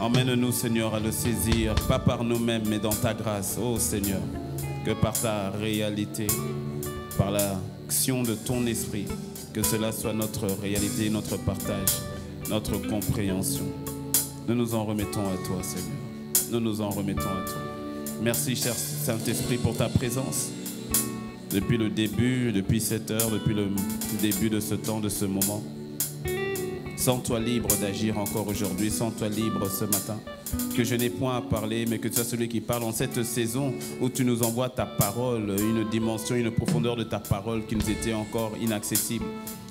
Emmène-nous, Seigneur, à le saisir, pas par nous-mêmes, mais dans ta grâce, oh Seigneur, que par ta réalité, par l'action de ton esprit, que cela soit notre réalité, notre partage, notre compréhension. Nous nous en remettons à toi, Seigneur. Nous nous en remettons à toi. Merci, cher Saint-Esprit, pour ta présence. Depuis le début, depuis cette heure, depuis le début de ce temps, de ce moment. Sens-toi libre d'agir encore aujourd'hui. Sens-toi libre ce matin. Que je n'ai point à parler, mais que tu sois celui qui parle en cette saison où tu nous envoies ta parole, une dimension, une profondeur de ta parole qui nous était encore inaccessible.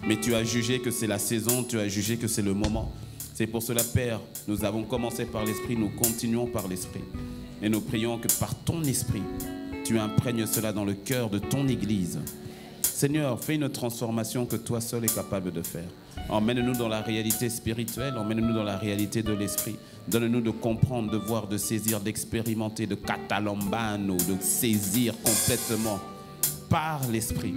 Mais tu as jugé que c'est la saison, tu as jugé que c'est le moment. C'est pour cela, Père, nous avons commencé par l'Esprit, nous continuons par l'Esprit. Et nous prions que par ton Esprit, tu imprègnes cela dans le cœur de ton Église. Seigneur, fais une transformation que toi seul es capable de faire. Emmène-nous dans la réalité spirituelle, emmène-nous dans la réalité de l'Esprit. Donne-nous de comprendre, de voir, de saisir, d'expérimenter, de catalambano, de saisir complètement par l'Esprit.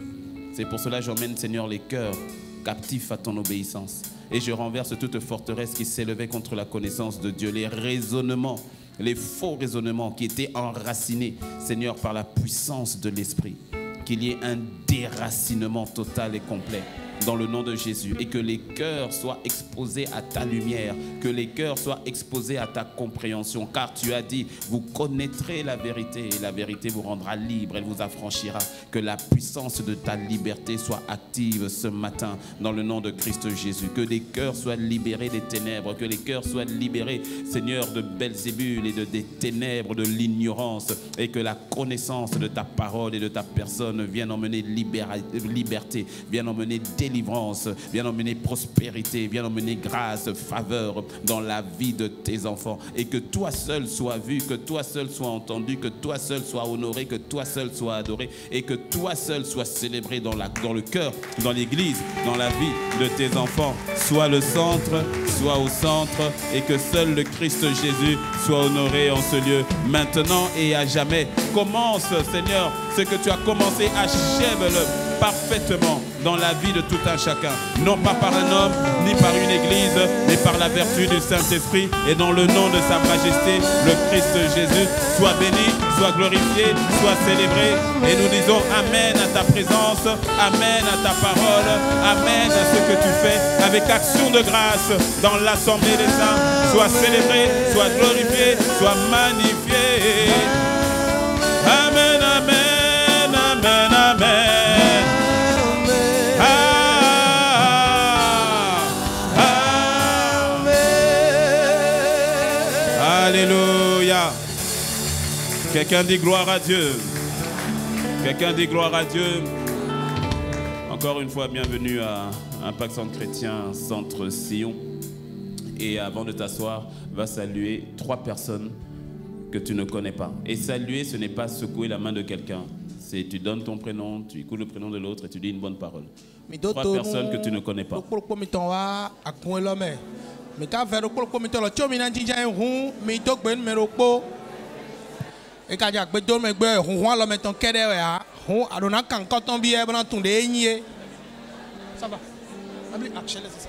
C'est pour cela que j'emmène, Seigneur, les cœurs captifs à ton obéissance. Et je renverse toute forteresse qui s'élevait contre la connaissance de Dieu, les raisonnements, les faux raisonnements qui étaient enracinés, Seigneur, par la puissance de l'Esprit. Qu'il y ait un déracinement total et complet dans le nom de Jésus et que les cœurs soient exposés à ta lumière, que les cœurs soient exposés à ta compréhension, car tu as dit, vous connaîtrez la vérité et la vérité vous rendra libre, elle vous affranchira. Que la puissance de ta liberté soit active ce matin dans le nom de Christ Jésus, que les cœurs soient libérés des ténèbres, que les cœurs soient libérés, Seigneur, de Belzébul et des ténèbres de l'ignorance, et que la connaissance de ta parole et de ta personne vienne emmener liberté, vienne emmener délivrance, viens emmener prospérité, viens emmener grâce, faveur dans la vie de tes enfants. Et que toi seul sois vu, que toi seul sois entendu, que toi seul sois honoré, que toi seul sois adoré et que toi seul sois célébré dans le cœur, dans l'église, dans la vie de tes enfants. Sois le centre, sois au centre et que seul le Christ Jésus soit honoré en ce lieu, maintenant et à jamais. Commence, Seigneur, ce que tu as commencé, achève-le parfaitement dans la vie de tout un chacun, non pas par un homme ni par une église, mais par la vertu du Saint-Esprit et dans le nom de sa majesté, le Christ Jésus. Sois béni, sois glorifié, sois célébré et nous disons Amen à ta présence, Amen à ta parole, Amen à ce que tu fais avec action de grâce dans l'assemblée des saints. Sois célébré, sois glorifié, sois magnifié. Amen, amen, amen, amen. Alléluia. Quelqu'un dit gloire à Dieu. Quelqu'un dit gloire à Dieu. Encore une fois, bienvenue à Impact Centre Chrétien, Centre Sion. Et avant de t'asseoir, va saluer 3 personnes que tu ne connais pas. Et saluer, ce n'est pas secouer la main de quelqu'un. C'est tu donnes ton prénom, tu écoutes le prénom de l'autre et tu dis une bonne parole. 3 personnes que tu ne connais pas. Mais quand faire le comité le tio mina dija hu mi to gbe numéro po e ka ja gbe do me gbe hu hu lo meton kede ya hu adona kan koton bi e bana tunde yin ça va abli accélère ça.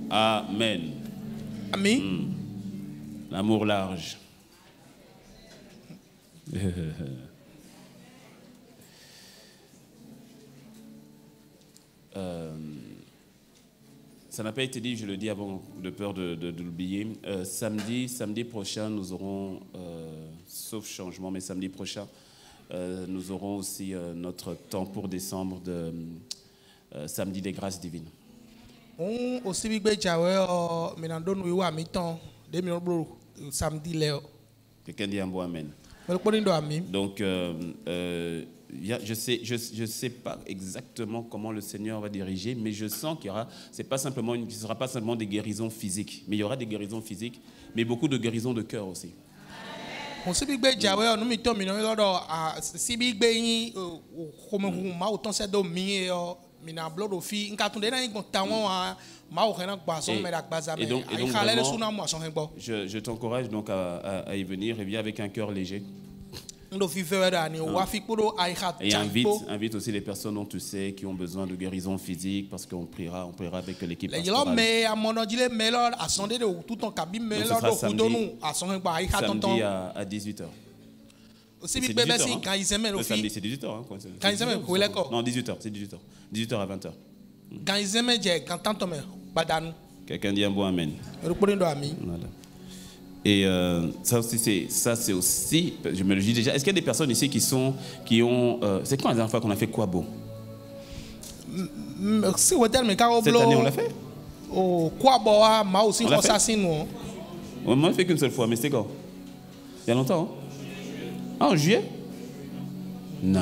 Amen. Amen. L'amour large. Ça n'a pas été dit, je le dis avant de peur de l'oublier. Samedi prochain, nous aurons, sauf changement, mais samedi prochain, nous aurons aussi notre temps pour décembre de samedi des grâces divines. On aussi big jawe minando nous wa mi-temps de mi samedi léo. Quelqu'un dit un bon amen. Donc je sais pas exactement comment le Seigneur va diriger, mais je sens qu'il y aura, ce ne sera pas simplement des guérisons physiques, mais il y aura des guérisons physiques, mais beaucoup de guérisons de cœur aussi. Et donc vraiment, je t'encourage donc à y venir et viens avec un cœur léger. Et invite aussi les personnes dont tu sais qui ont besoin de guérison physique, parce qu'on priera avec l'équipe pastorale. Samedi à 18h. C'est 18h, hein? Le samedi, c'est 18h. Hein? Non, 18h, c'est 18h. 18h à 20h. Quelqu'un dit un bon amen. Voilà. Et ça c'est aussi, je me le dis déjà, est-ce qu'il y a des personnes ici qui ont, c'est quand la dernière fois qu'on a fait Kwabo? Cette année on l'a fait? On l'a fait qu'une seule fois, mais c'était quand? Il y a longtemps, hein? Ah, en juillet? Non.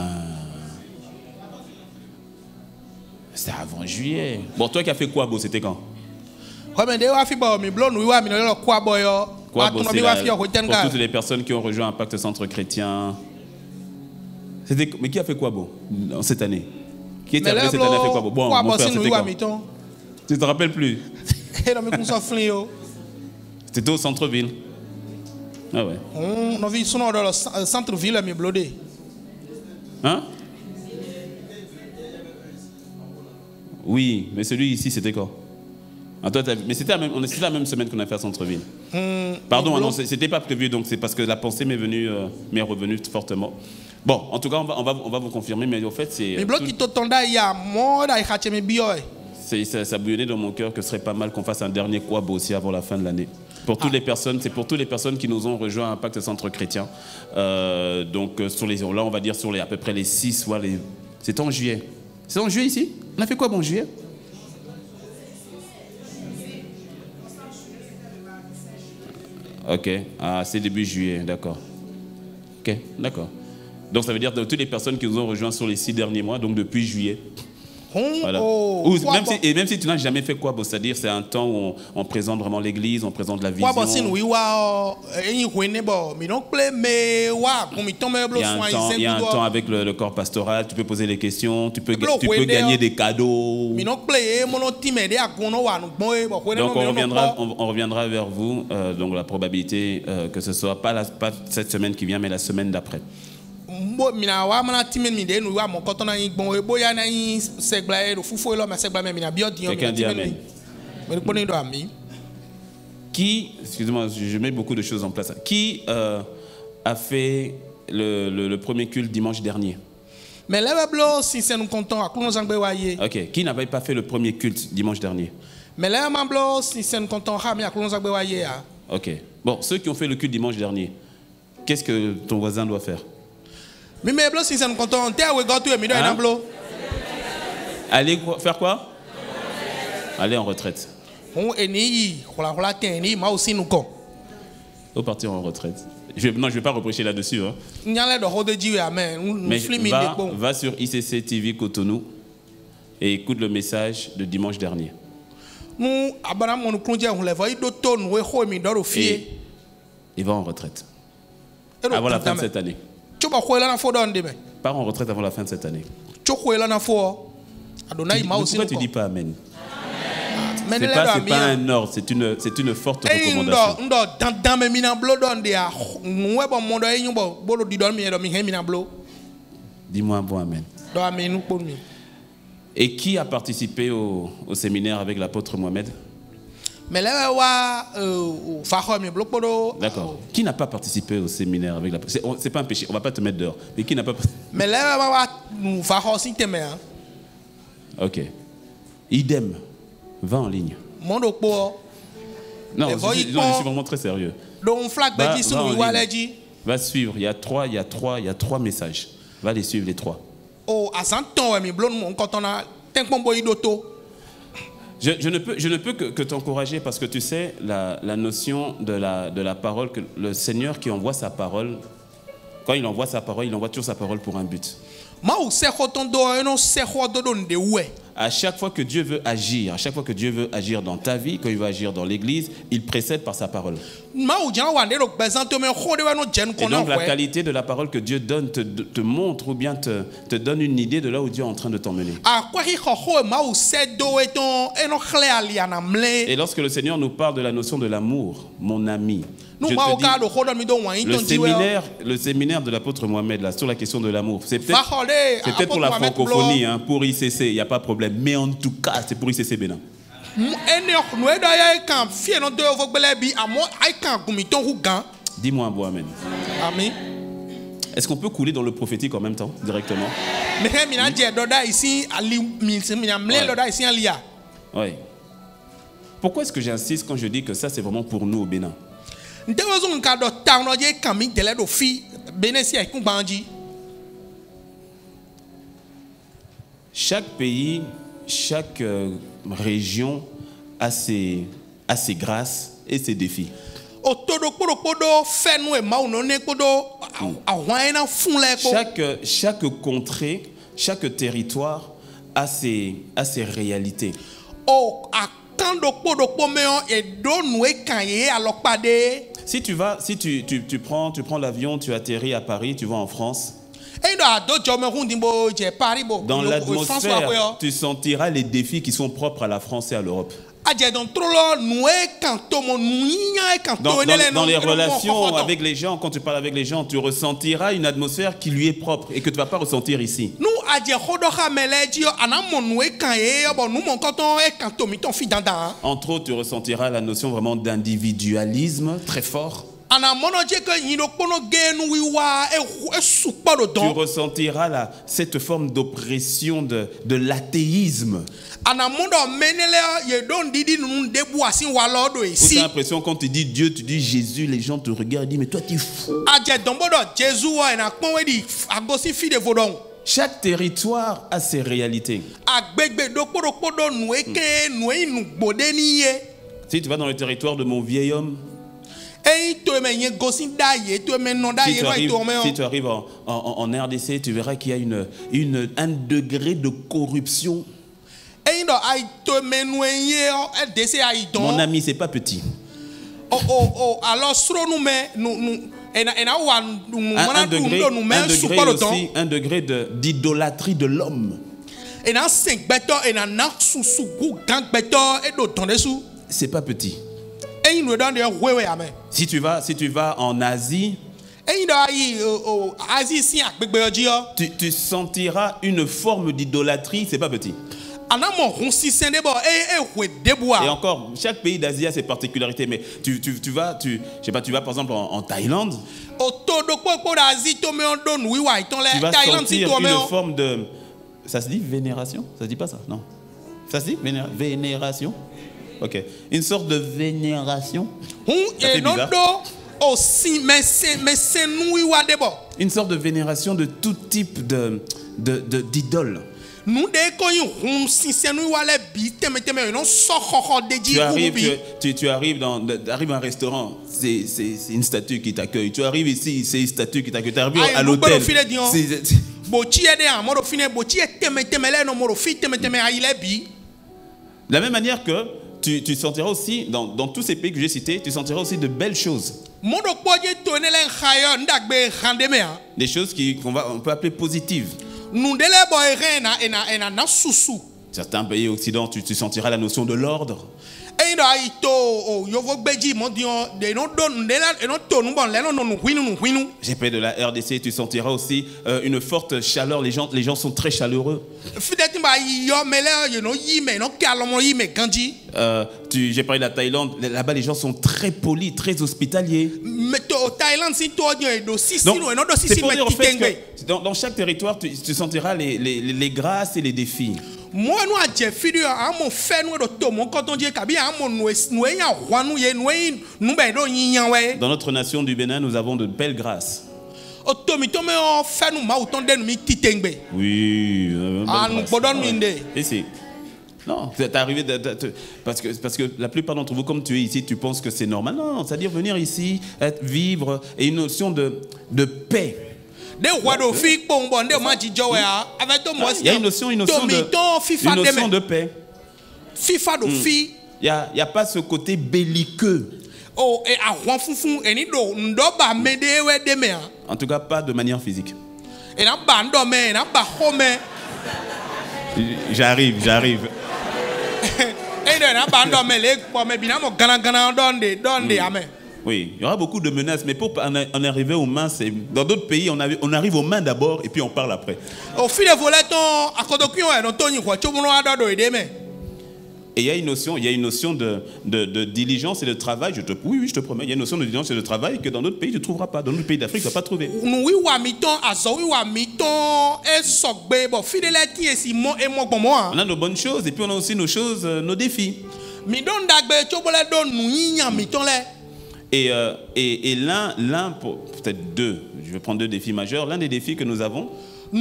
C'était avant juillet. Bon, toi qui as fait Kwabo, c'était quand? Kwabo, c'est pour toutes les personnes qui ont rejoint Impact Centre Chrétien. Mais qui a fait Kwabo cette année? Qui était appelé cette année à faire Kwabo? Bon, mon père, c'était quand? Tu te rappelles plus? C'était au centre-ville. Ah ouais. On vit dans le centre-ville, mais blodé. Hein? Oui, mais celui ici, c'était quoi? Mais c'était la même semaine qu'on a fait à Centre-Ville. Pardon, non, c'était pas prévu, donc c'est parce que la pensée m'est revenue fortement. Bon, en tout cas, on va vous confirmer, mais au fait, c'est... Ça bouillonnait dans mon cœur que ce serait pas mal qu'on fasse un dernier Kwabo aussi avant la fin de l'année. C'est pour toutes les personnes qui nous ont rejoint à Impact Centre Chrétien. Donc, là, on va dire à peu près les 6, c'était en juillet. C'est en juillet ici? On a fait quoi en juillet? Ok, c'est début juillet, d'accord. Ok, d'accord. Donc ça veut dire que toutes les personnes qui nous ont rejoints sur les 6 derniers mois, donc depuis juillet. Voilà. Même si tu n'as jamais fait quoi, c'est-à-dire c'est un temps où on présente vraiment l'église, on présente la vision. Il y a un temps avec le corps pastoral, tu peux poser des questions, tu peux gagner des cadeaux. Donc on reviendra vers vous, donc la probabilité que ce soit pas cette semaine qui vient, mais la semaine d'après. Quelqu'un dit amen. Qui, excusez-moi, je mets beaucoup de choses en place. Qui a fait le premier culte dimanche dernier? Ok. Qui n'avait pas fait le premier culte dimanche dernier? Ok. Bon, ceux qui ont fait le culte dimanche dernier, qu'est-ce que ton voisin doit faire? Hein? Allez faire quoi? Aller en retraite. Ou partir en retraite. Je ne vais pas reprocher là-dessus. Hein. Mais va sur ICC TV Cotonou et écoute le message de dimanche dernier. Et il va en retraite. Avant la fin de cette année. Part en retraite avant la fin de cette année. Pourquoi tu dis pas amen? C'est pas un ordre, c'est une forte recommandation. Dis-moi un bon amen. Et qui a participé au séminaire avec l'apôtre Mohamed? D'accord. Qui n'a pas participé au séminaire avec l'apôtre? C'est pas un péché, on va pas te mettre dehors. Mais qui n'a pas participé? Ok. Idem. Va en ligne. Non, je suis vraiment très sérieux. Va suivre. Il y a trois messages. Va les suivre les trois. Je ne peux que t'encourager parce que tu sais la notion de la parole, que le Seigneur qui envoie sa parole, quand il envoie sa parole, il envoie toujours sa parole pour un but. À chaque fois que Dieu veut agir, à chaque fois que Dieu veut agir dans ta vie, quand il veut agir dans l'église, il précède par sa parole. Et donc la qualité de la parole que Dieu donne te montre ou bien te donne une idée de là où Dieu est en train de t'emmener. Et lorsque le Seigneur nous parle de la notion de l'amour, mon ami, je te dis, le séminaire de l'apôtre Mohamed là, sur la question de l'amour, c'est peut-être pour la francophonie, hein, pour ICC, il n'y a pas de problème. Mais en tout cas, c'est pour ICC Bénin. Dis-moi un bon amen. Amen. Est-ce qu'on peut couler dans le prophétique en même temps, directement? Oui. Pourquoi est-ce que j'insiste quand je dis que ça, c'est vraiment pour nous au Bénin? Chaque pays, chaque région a ses grâces et ses défis. Chaque contrée, chaque territoire a ses réalités. Si tu prends l'avion, tu atterris à Paris, tu vas en France. Dans l'atmosphère, tu sentiras les défis qui sont propres à la France et à l'Europe. Dans les relations avec les gens, quand tu parles avec les gens, tu ressentiras une atmosphère qui lui est propre et que tu ne vas pas ressentir ici. Entre autres, tu ressentiras la notion vraiment d'individualisme très fort. Tu ressentiras cette forme d'oppression, de l'athéisme. Tu as l'impression quand tu dis Dieu, tu dis Jésus, les gens te regardent et disent mais toi tu es fou. Chaque territoire a ses réalités. Si tu vas dans le territoire de mon vieil homme, si tu arrives en RDC, tu verras qu'il y a un degré de corruption. Mon ami, c'est pas petit. Un degré d'idolâtrie de l'homme. C'est pas petit. Si tu vas en Asie, tu sentiras une forme d'idolâtrie, c'est pas petit. Et encore, chaque pays d'Asie a ses particularités, mais tu vas par exemple en Thaïlande, tu vas sentir une forme de... Ça se dit vénération? Ça se dit pas ça? Non. Ça se dit vénération? Ok. Une sorte de vénération. Ça fait bizarre. Une sorte de vénération de tout type d'idoles. Tu arrives à un restaurant, c'est une statue qui t'accueille. Tu arrives ici, c'est une statue qui t'accueille. Tu arrives à l'hôtel. De la même manière que tu sentiras aussi, dans tous ces pays que j'ai cités, tu sentiras aussi de belles choses. Des choses qu'on peut appeler positives. Certains pays occidentaux, tu sentiras la notion de l'ordre. J'ai parlé de la RDC, tu sentiras aussi une forte chaleur. Les gens sont très chaleureux. J'ai parlé de la Thaïlande. Là-bas, les gens sont très polis, très hospitaliers. Donc, c'est pour dire en fait que dans chaque territoire, tu sentiras les grâces et les défis. Dans notre nation du Bénin, nous avons de belles grâces. Oui, ici. Non, c'est arrivé parce que la plupart d'entre vous, comme tu es ici, tu penses que c'est normal. Non, c'est-à-dire venir ici, vivre, et une notion de paix. Il y a une notion de paix. Il n'y a pas ce côté belliqueux. En tout cas, pas de manière physique. J'arrive. Oui, il y aura beaucoup de menaces, mais pour en arriver aux mains, dans d'autres pays, on arrive aux mains d'abord et puis on parle après. Et il y a une notion de diligence et de travail. Oui, je te promets, il y a une notion de diligence et de travail que dans d'autres pays, tu ne trouveras pas. Dans d'autres pays d'Afrique, tu ne vas pas trouver. On a nos bonnes choses et puis on a aussi nos choses, nos défis. Et l'un, peut-être deux, je vais prendre deux défis majeurs. L'un des défis que nous avons, qui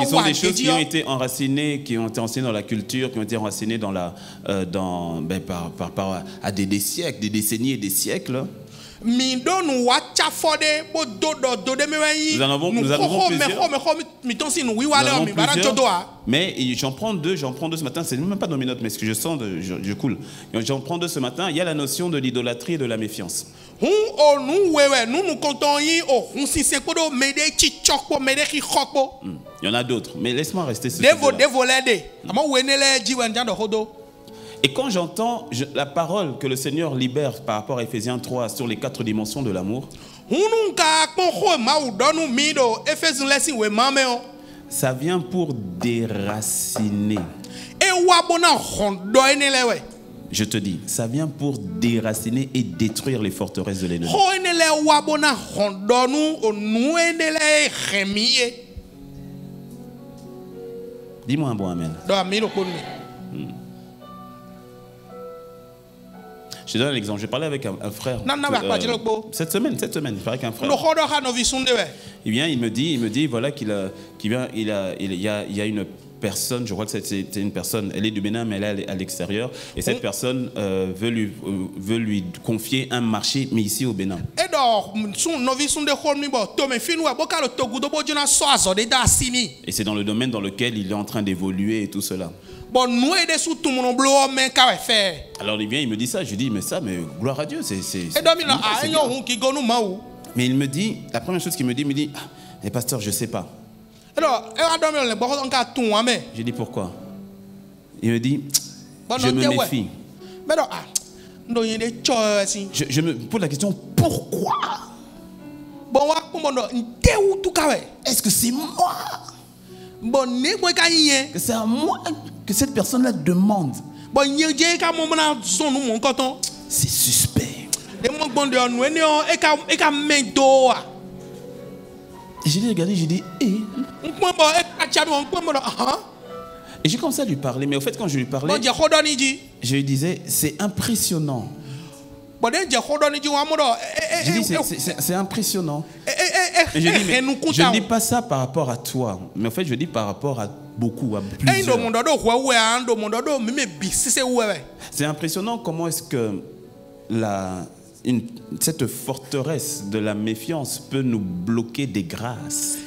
sont des choses qui ont été enracinées, dans la culture, qui ont été enracinées dans à des siècles, des décennies et des siècles. Nous en avons plusieurs. Mais j'en prends deux ce matin. C'est même pas dans mes notes, mais ce que je sens, je coule. J'en prends deux ce matin. Il y a la notion de l'idolâtrie et de la méfiance. Il y en a d'autres, mais laisse-moi rester sur Et quand j'entends la parole que le Seigneur libère par rapport à Ephésiens 3 sur les 4 dimensions de l'amour, ça vient pour déraciner. Je te dis, ça vient pour déraciner et détruire les forteresses de l'ennemi. Dis-moi un bon amen. Je te donne un exemple. Je parlais avec un frère cette semaine. Je parlais avec un frère. Eh bien, il me dit voilà qu'il y a une personne, je crois que c'est une personne, elle est du Bénin, mais elle est à l'extérieur, et cette personne veut lui confier un marché, mais ici au Bénin. Et c'est dans le domaine dans lequel il est en train d'évoluer et tout cela. Alors il vient, il me dit ça, je lui dis mais gloire à Dieu, c'est mais il me dit, la première chose qu'il me dit, mais pasteur, je sais pas. Je dis pourquoi? Il me dit, je me méfie. Je me pose la question, pourquoi? Est-ce que c'est moi? Que c'est à moi que cette personne-là demande? C'est suspect. Et je l'ai regardé, j'ai dit, et j'ai commencé à lui parler, mais au fait, quand je lui parlais, je lui disais, c'est impressionnant. J'ai dit, c'est impressionnant. Et je dis, mais je ne dis pas ça par rapport à toi, mais en fait, je dis par rapport à beaucoup, à plusieurs. C'est impressionnant comment est-ce que cette forteresse de la méfiance peut nous bloquer des grâces.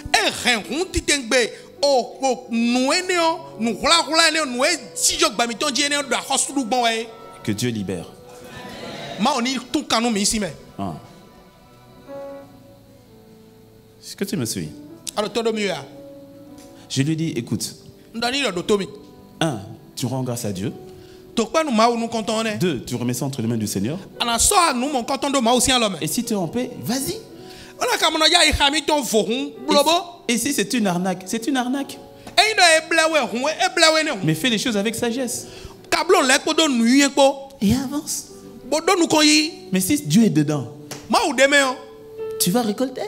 Que Dieu libère. Est-ce que tu me suis? Je lui dis, écoute, 1, tu rends grâce à Dieu. 2, tu remets ça entre les mains du Seigneur. Et si tu es en paix, vas-y. Et si c'est une arnaque, c'est une arnaque. Mais fais les choses avec sagesse. Et avance. Mais si Dieu est dedans, tu vas récolter.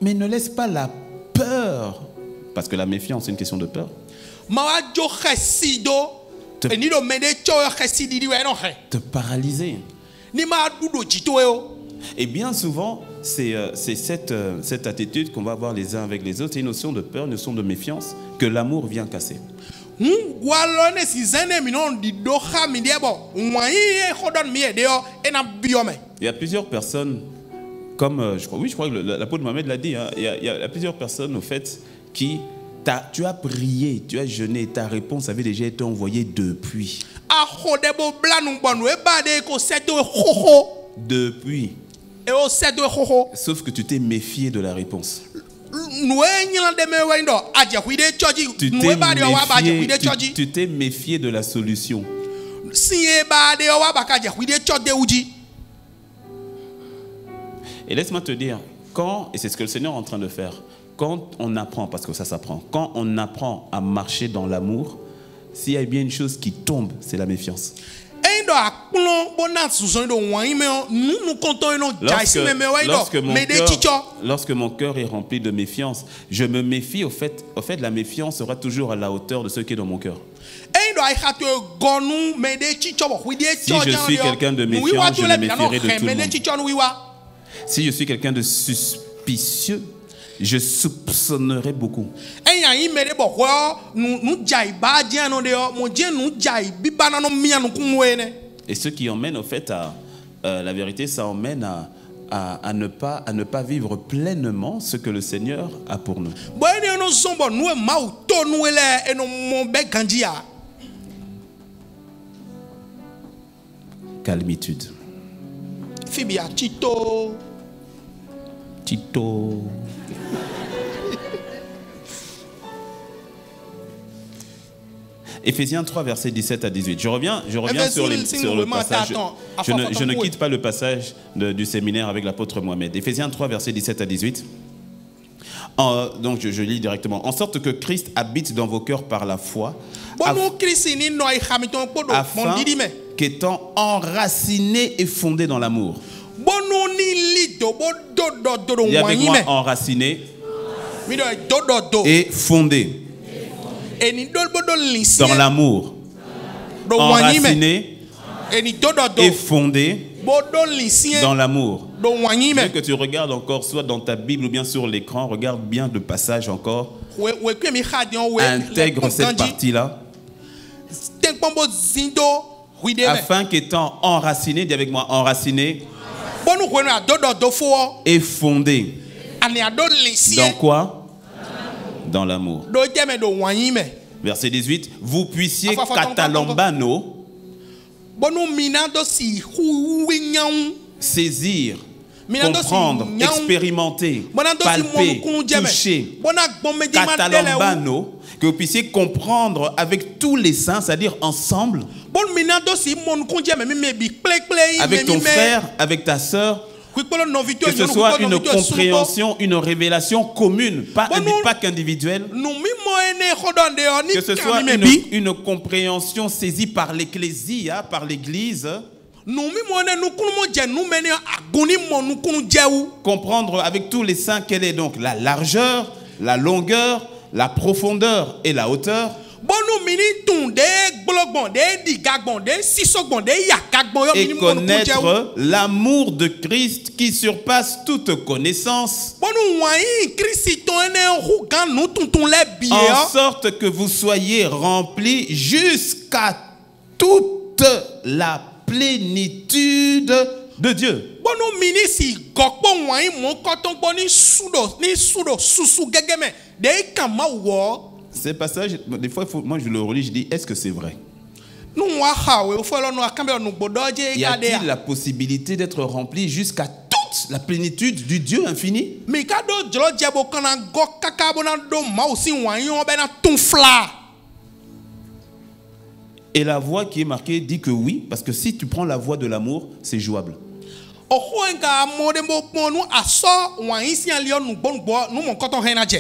Mais ne laisse pas la peur, parce que la méfiance c'est une question de peur, te paralyser. Et bien souvent, c'est cette attitude qu'on va avoir les uns avec les autres. C'est une notion de peur, une notion de méfiance que l'amour vient casser. Il y a plusieurs personnes, comme je crois que l'apôtre Mohamed l'a dit, hein, il y a plusieurs personnes au fait qui, tu as prié, tu as jeûné, ta réponse avait déjà été envoyée depuis. Depuis. Sauf que tu t'es méfié de la réponse. Tu t'es méfié de la solution. Et laisse-moi te dire, et c'est ce que le Seigneur est en train de faire, quand on apprend, parce que ça s'apprend, quand on apprend à marcher dans l'amour, s'il y a bien une chose qui tombe, c'est la méfiance. Lorsque mon cœur est rempli de méfiance, je me méfie, au fait, la méfiance sera toujours à la hauteur de ce qui est dans mon cœur. Si je suis quelqu'un de méfiant, je me méfierai de tout le monde. Si je suis quelqu'un de suspicieux, je soupçonnerai beaucoup. Et ce qui emmène au fait à la vérité, ça emmène à ne pas vivre pleinement ce que le Seigneur a pour nous. Calmitude. Tito. Éphésiens 3, versets 17 à 18. Je reviens sur le passage. Je ne quitte pas le passage du séminaire avec l'apôtre Mohamed. Éphésiens 3, versets 17 à 18. Donc je lis directement. En sorte que Christ habite dans vos cœurs par la foi, afin qu'étant enraciné et fondé dans l'amour. Dis avec moi, enraciné et fondé dans l'amour. Enraciné et fondé dans l'amour. Je veux que tu regardes encore, soit dans ta Bible ou bien sur l'écran, regarde bien le passage encore. Intègre cette partie-là. Afin qu'étant enraciné, dis avec moi, enraciné et fondé. Dans quoi? Dans l'amour. Verset 18. Vous puissiez katalambano saisir, comprendre, expérimenter, palper, toucher. Katalambano, que vous puissiez comprendre avec tous les saints, c'est-à-dire ensemble, avec ton frère, avec ta sœur, que ce soit une compréhension, une révélation commune, pas qu'individuelle, que ce soit une compréhension saisie par l'ecclésia, par l'église, comprendre avec tous les saints quelle est donc la largeur, la longueur, la profondeur et la hauteur. Et connaître l'amour de Christ qui surpasse toute connaissance, en sorte que vous soyez remplis jusqu'à toute la plénitude de Dieu. Ces passages, des fois, moi je le relis, je dis, est-ce que c'est vrai? Y a-t-il la possibilité d'être rempli jusqu'à toute la plénitude du Dieu infini? Et la voie qui est marquée dit que oui, parce que si tu prends la voie de l'amour, c'est jouable.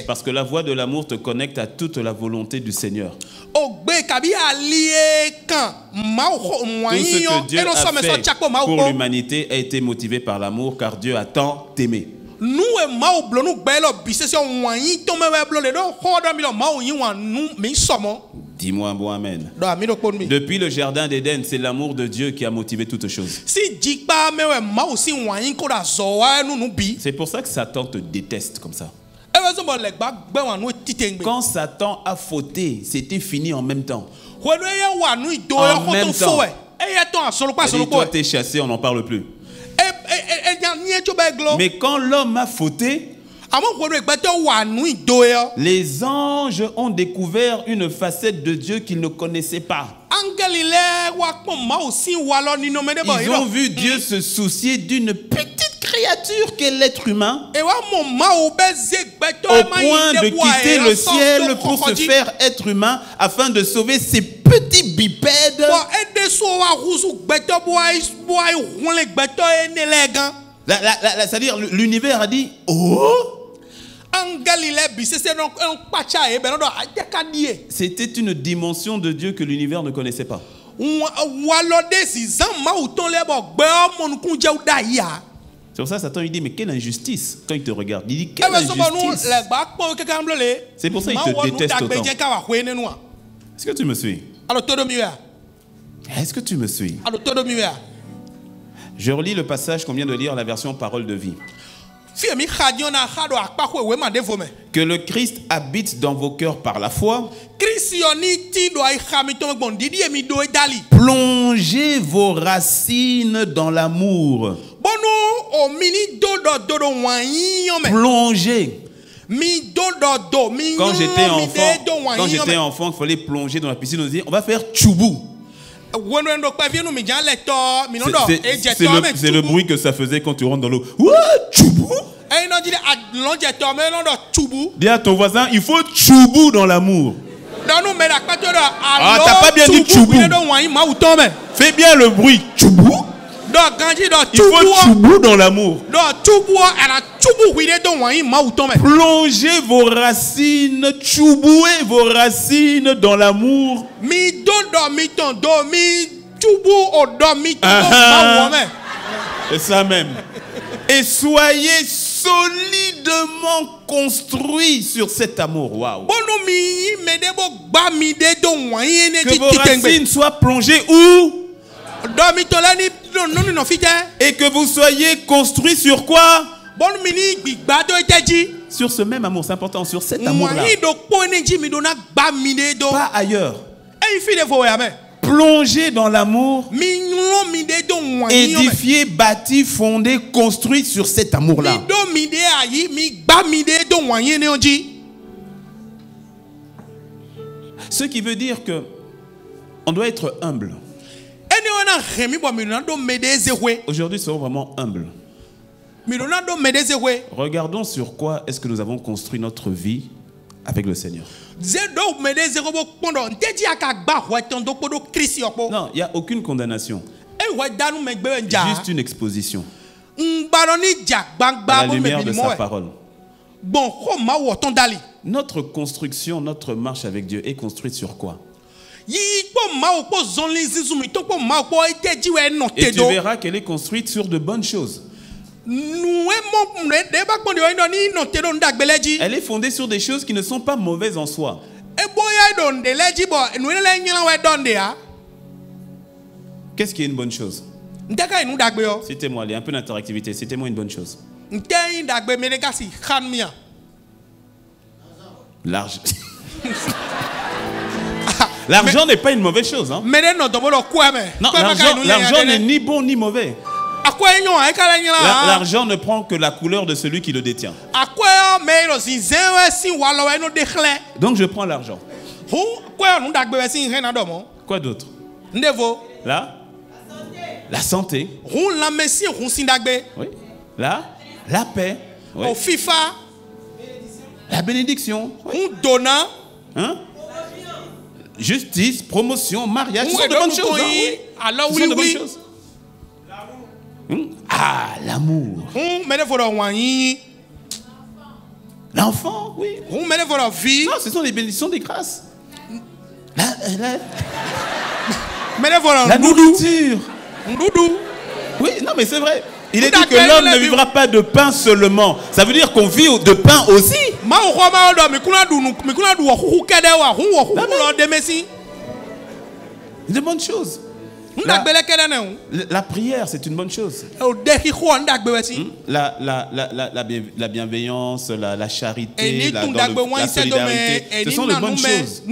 Parce que la voie de l'amour te connecte à toute la volonté du Seigneur. Tout ce que Dieu a fait pour l'humanité a été motivé par l'amour, car Dieu a tant aimé. Dis-moi un bon amen. Depuis le jardin d'Éden, c'est l'amour de Dieu qui a motivé toutes choses. C'est pour ça que Satan te déteste comme ça. Quand Satan a fauté, c'était fini en même temps. En même temps. Et toi, t'es chassé, on n'en parle plus. Mais quand l'homme a fauté, les anges ont découvert une facette de Dieu qu'ils ne connaissaient pas. Ils ont vu Dieu se soucier d'une petite créature qu'est l'être humain, au point de quitter le ciel pour se faire être humain afin de sauver ces petits bipèdes. C'est-à-dire l'univers a dit oh. C'était une dimension de Dieu que l'univers ne connaissait pas. C'est pour ça que Satan lui dit mais quelle injustice quand il te regarde. Il dit quelle injustice. C'est pour ça qu'il te déteste autant. Est-ce que tu me suis? Est-ce que tu me suis? Je relis le passage qu'on vient de lire, la version Parole de vie. Que le Christ habite dans vos cœurs par la foi. Plongez vos racines dans l'amour. Plongez. Quand j'étais enfant, il fallait plonger dans la piscine. On disait, on va faire tchoubou. C'est le bruit que ça faisait quand tu rentres dans l'eau. Tchoubou. Dis à ton voisin, il faut tchoubou dans l'amour. Ah, t'as pas bien dit tchoubou. Fais bien le bruit. Tchoubou. Il faut tchoubou dans l'amour. Plongez vos racines, tchoubouez vos racines dans l'amour. C'est ça même. Et soyez solidement construits sur cet amour. Waouh. Que vos racines soient plongées où? Et que vous soyez construits sur quoi? Sur ce même amour, c'est important, sur cet amour-là. Pas ailleurs. Plongez dans l'amour, édifié, bâti, fondé, construit sur cet amour-là. Ce qui veut dire que on doit être humble. Aujourd'hui, soyons vraiment humbles. Regardons sur quoi est-ce que nous avons construit notre vie avec le Seigneur. Non, il n'y a aucune condamnation. Juste une exposition. À la lumière de sa parole. Notre construction, notre marche avec Dieu est construite sur quoi? Et tu verras qu'elle est construite sur de bonnes choses. Elle est fondée sur des choses qui ne sont pas mauvaises en soi. Qu'est-ce qui est une bonne chose? Citez-moi, il y a un peu d'interactivité. Citez-moi une bonne chose. L'argent. L'argent n'est pas une mauvaise chose. Hein? Non, l'argent n'est ni bon ni mauvais. L'argent ne prend que la couleur de celui qui le détient. Donc je prends l'argent. Quoi d'autre? Là? La santé. Oui. Là? La paix. Oui. La bénédiction. Oui. Hein? Justice, promotion, mariage, ce sont de bonnes choses. Hein? Ce sont de bonnes choses. Ah, l'amour. L'enfant, oui. Non, ce sont les bénédictions des grâces. La nourriture. Oui, non, mais c'est vrai. Il est dit que l'homme ne vivra pas de pain seulement. Ça veut dire qu'on vit de pain aussi. De bonnes choses. La prière, c'est une bonne chose. La bienveillance, la charité, la solidarité, ce sont de bonnes choses.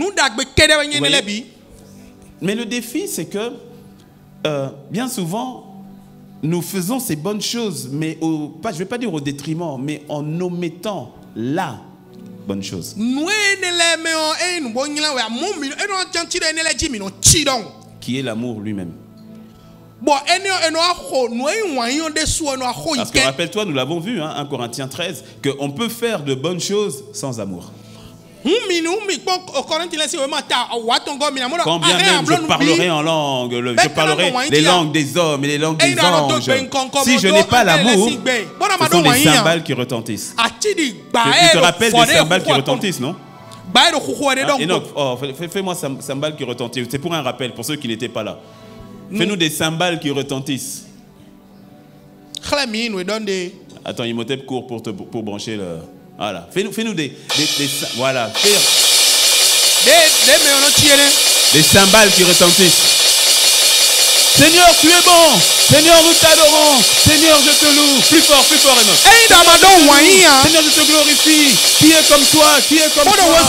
Mais le défi, c'est que bien souvent, nous faisons ces bonnes choses, mais je ne vais pas dire au détriment, mais en omettant la bonne chose. Qui est l'amour lui-même. Parce que rappelle-toi, nous l'avons vu, 1 Corinthiens 13, qu'on peut faire de bonnes choses sans amour. Quand bien même je parlerai en langue, je parlerai les langues des hommes et les langues des anges. Si je n'ai pas l'amour, ce sont des cymbales qui retentissent. Tu te rappelles des cymbales qui retentissent, non? Enoch, fais-moi cymbales qui retentissent. C'est pour un rappel, pour ceux qui n'étaient pas là. Fais-nous des cymbales qui retentissent. Attends, Imhotep court pour brancher le... Voilà. Fais-nous des voilà. Des cymbales qui retentissent. Seigneur, tu es bon. Seigneur, nous t'adorons. Seigneur, je te loue. Plus fort, Enoch. Seigneur, je te glorifie. Qui est comme toi? Qui est comme toi?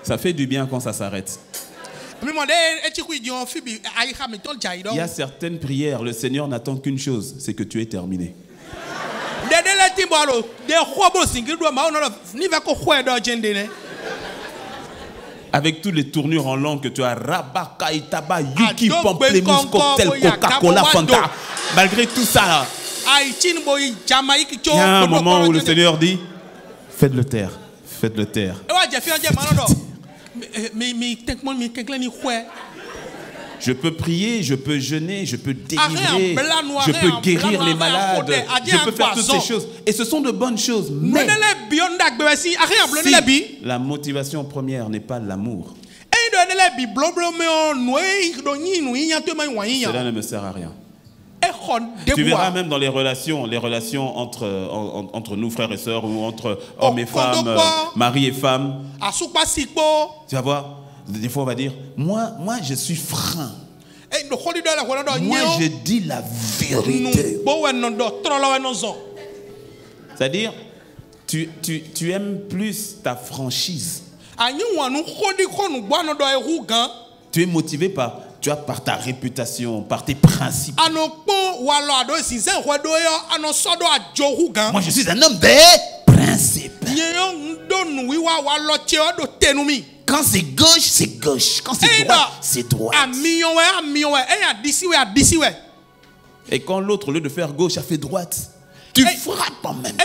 Ça fait du bien quand ça s'arrête. Il y a certaines prières, le Seigneur n'attend qu'une chose, c'est que tu aies terminé. Avec toutes les tournures en langue que tu as, Rabaka, Itaba, Yuki, Pamplemousse, Cocktail, Coca-Cola, Fanta, malgré tout ça là, il y a un moment où le Seigneur dit, faites-le taire, faites-le taire. Je peux prier, je peux jeûner, je peux délivrer, je peux guérir les malades, je peux faire toutes ces choses. Et ce sont de bonnes choses. Mais si la motivation première n'est pas l'amour, cela ne me sert à rien. Tu verras même dans les relations entre nous, frères et sœurs, ou entre hommes et femmes, mari et femme. Tu vas voir, des fois on va dire, moi je suis franc. Moi je dis la vérité. C'est-à-dire, tu aimes plus ta franchise. Tu es motivé par ta réputation, par tes principes. Moi, je suis un homme de principes. Quand c'est gauche, c'est gauche. Quand c'est droite, c'est droite. Et quand l'autre, au lieu de faire gauche, a fait droite, tu frappes en même temps.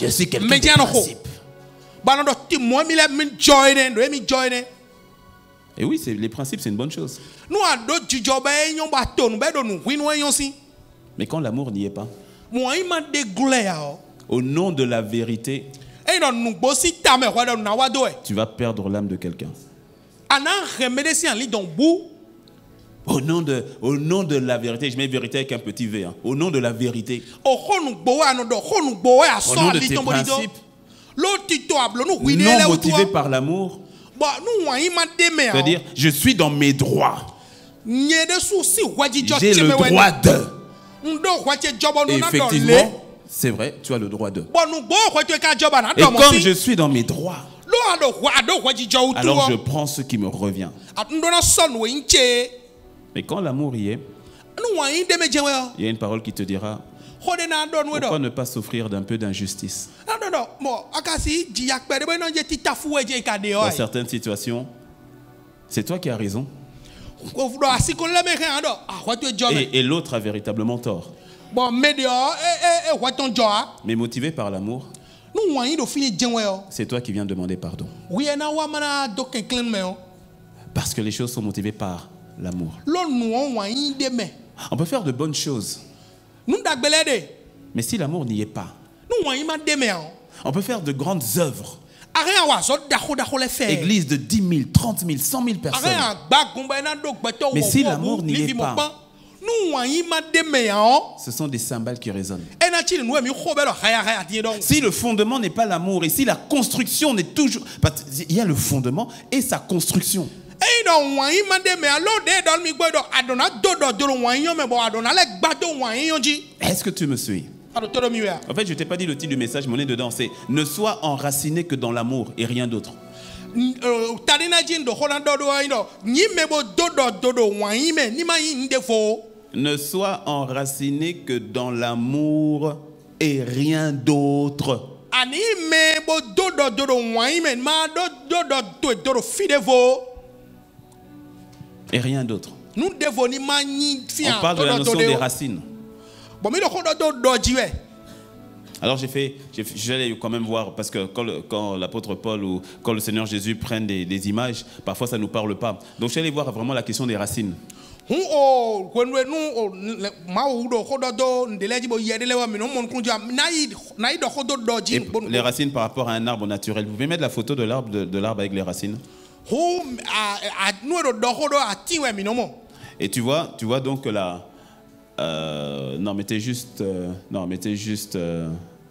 Je suis quelqu'un de principe. Et oui, les principes, c'est une bonne chose. Mais quand l'amour n'y est pas, au nom de la vérité, tu vas perdre l'âme de quelqu'un. Au nom de la vérité, je mets vérité avec un petit V. Hein. Au nom de la vérité. Au nom de tes principes. Non motivé par l'amour. C'est-à-dire, je suis dans mes droits. J'ai le droit de. Et effectivement, c'est vrai, tu as le droit de. Et comme je suis dans mes droits, alors je prends ce qui me revient. Mais quand l'amour y est, il y a une parole qui te dira, pourquoi ne pas souffrir d'un peu d'injustice? Dans certaines situations, c'est toi qui as raison. Et l'autre a véritablement tort. Mais motivé par l'amour, c'est toi qui viens demander pardon. Parce que les choses sont motivées par l'amour. On peut faire de bonnes choses. Mais si l'amour n'y est pas, on peut faire de grandes œuvres. Église de 10 000, 30 000, 100 000 personnes. Mais si l'amour n'y est pas, ce sont des cymbales qui résonnent. Si le fondement n'est pas l'amour et si la construction n'est toujours... Il y a le fondement et sa construction. Est-ce que tu me suis? En fait, je t'ai pas dit le titre du message, mais on est dedans. C'est ne sois enraciné que dans l'amour et rien d'autre. Ne sois enraciné que dans l'amour et rien d'autre. Et rien d'autre. On parle de la notion des racines. Alors j'allais quand même voir, parce que quand l'apôtre Paul ou quand le Seigneur Jésus prennent des images, parfois ça ne nous parle pas. Donc j'allais voir vraiment la question des racines. Les racines par rapport à un arbre naturel. Vous pouvez mettre la photo de l'arbre avec les racines. Et tu vois donc que mettez juste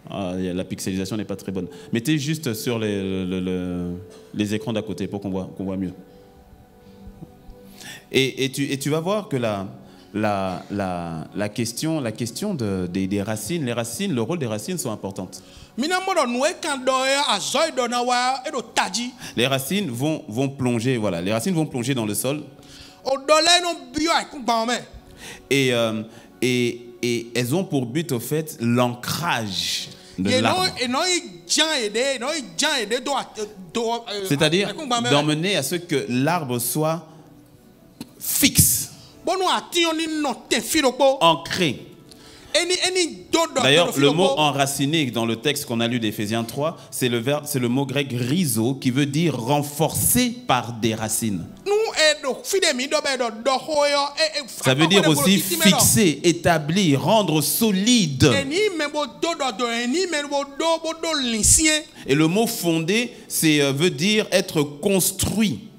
la pixelisation n'est pas très bonne. Mettez juste sur les écrans d'à côté pour qu'on voit mieux. Et tu vas voir que la question des racines, le rôle des racines sont importantes. Les racines vont plonger, voilà, les racines vont plonger dans le sol. Et elles ont pour but au fait l'ancrage de l'arbre. C'est-à-dire d'emmener à ce que l'arbre soit fixe, ancré. D'ailleurs, le mot enraciné dans le texte qu'on a lu d'Éphésiens 3, c'est le mot grec rhizo qui veut dire renforcé par des racines. Ça veut dire aussi fixer, établir, rendre solide. Et le mot fondé, veut dire être construit.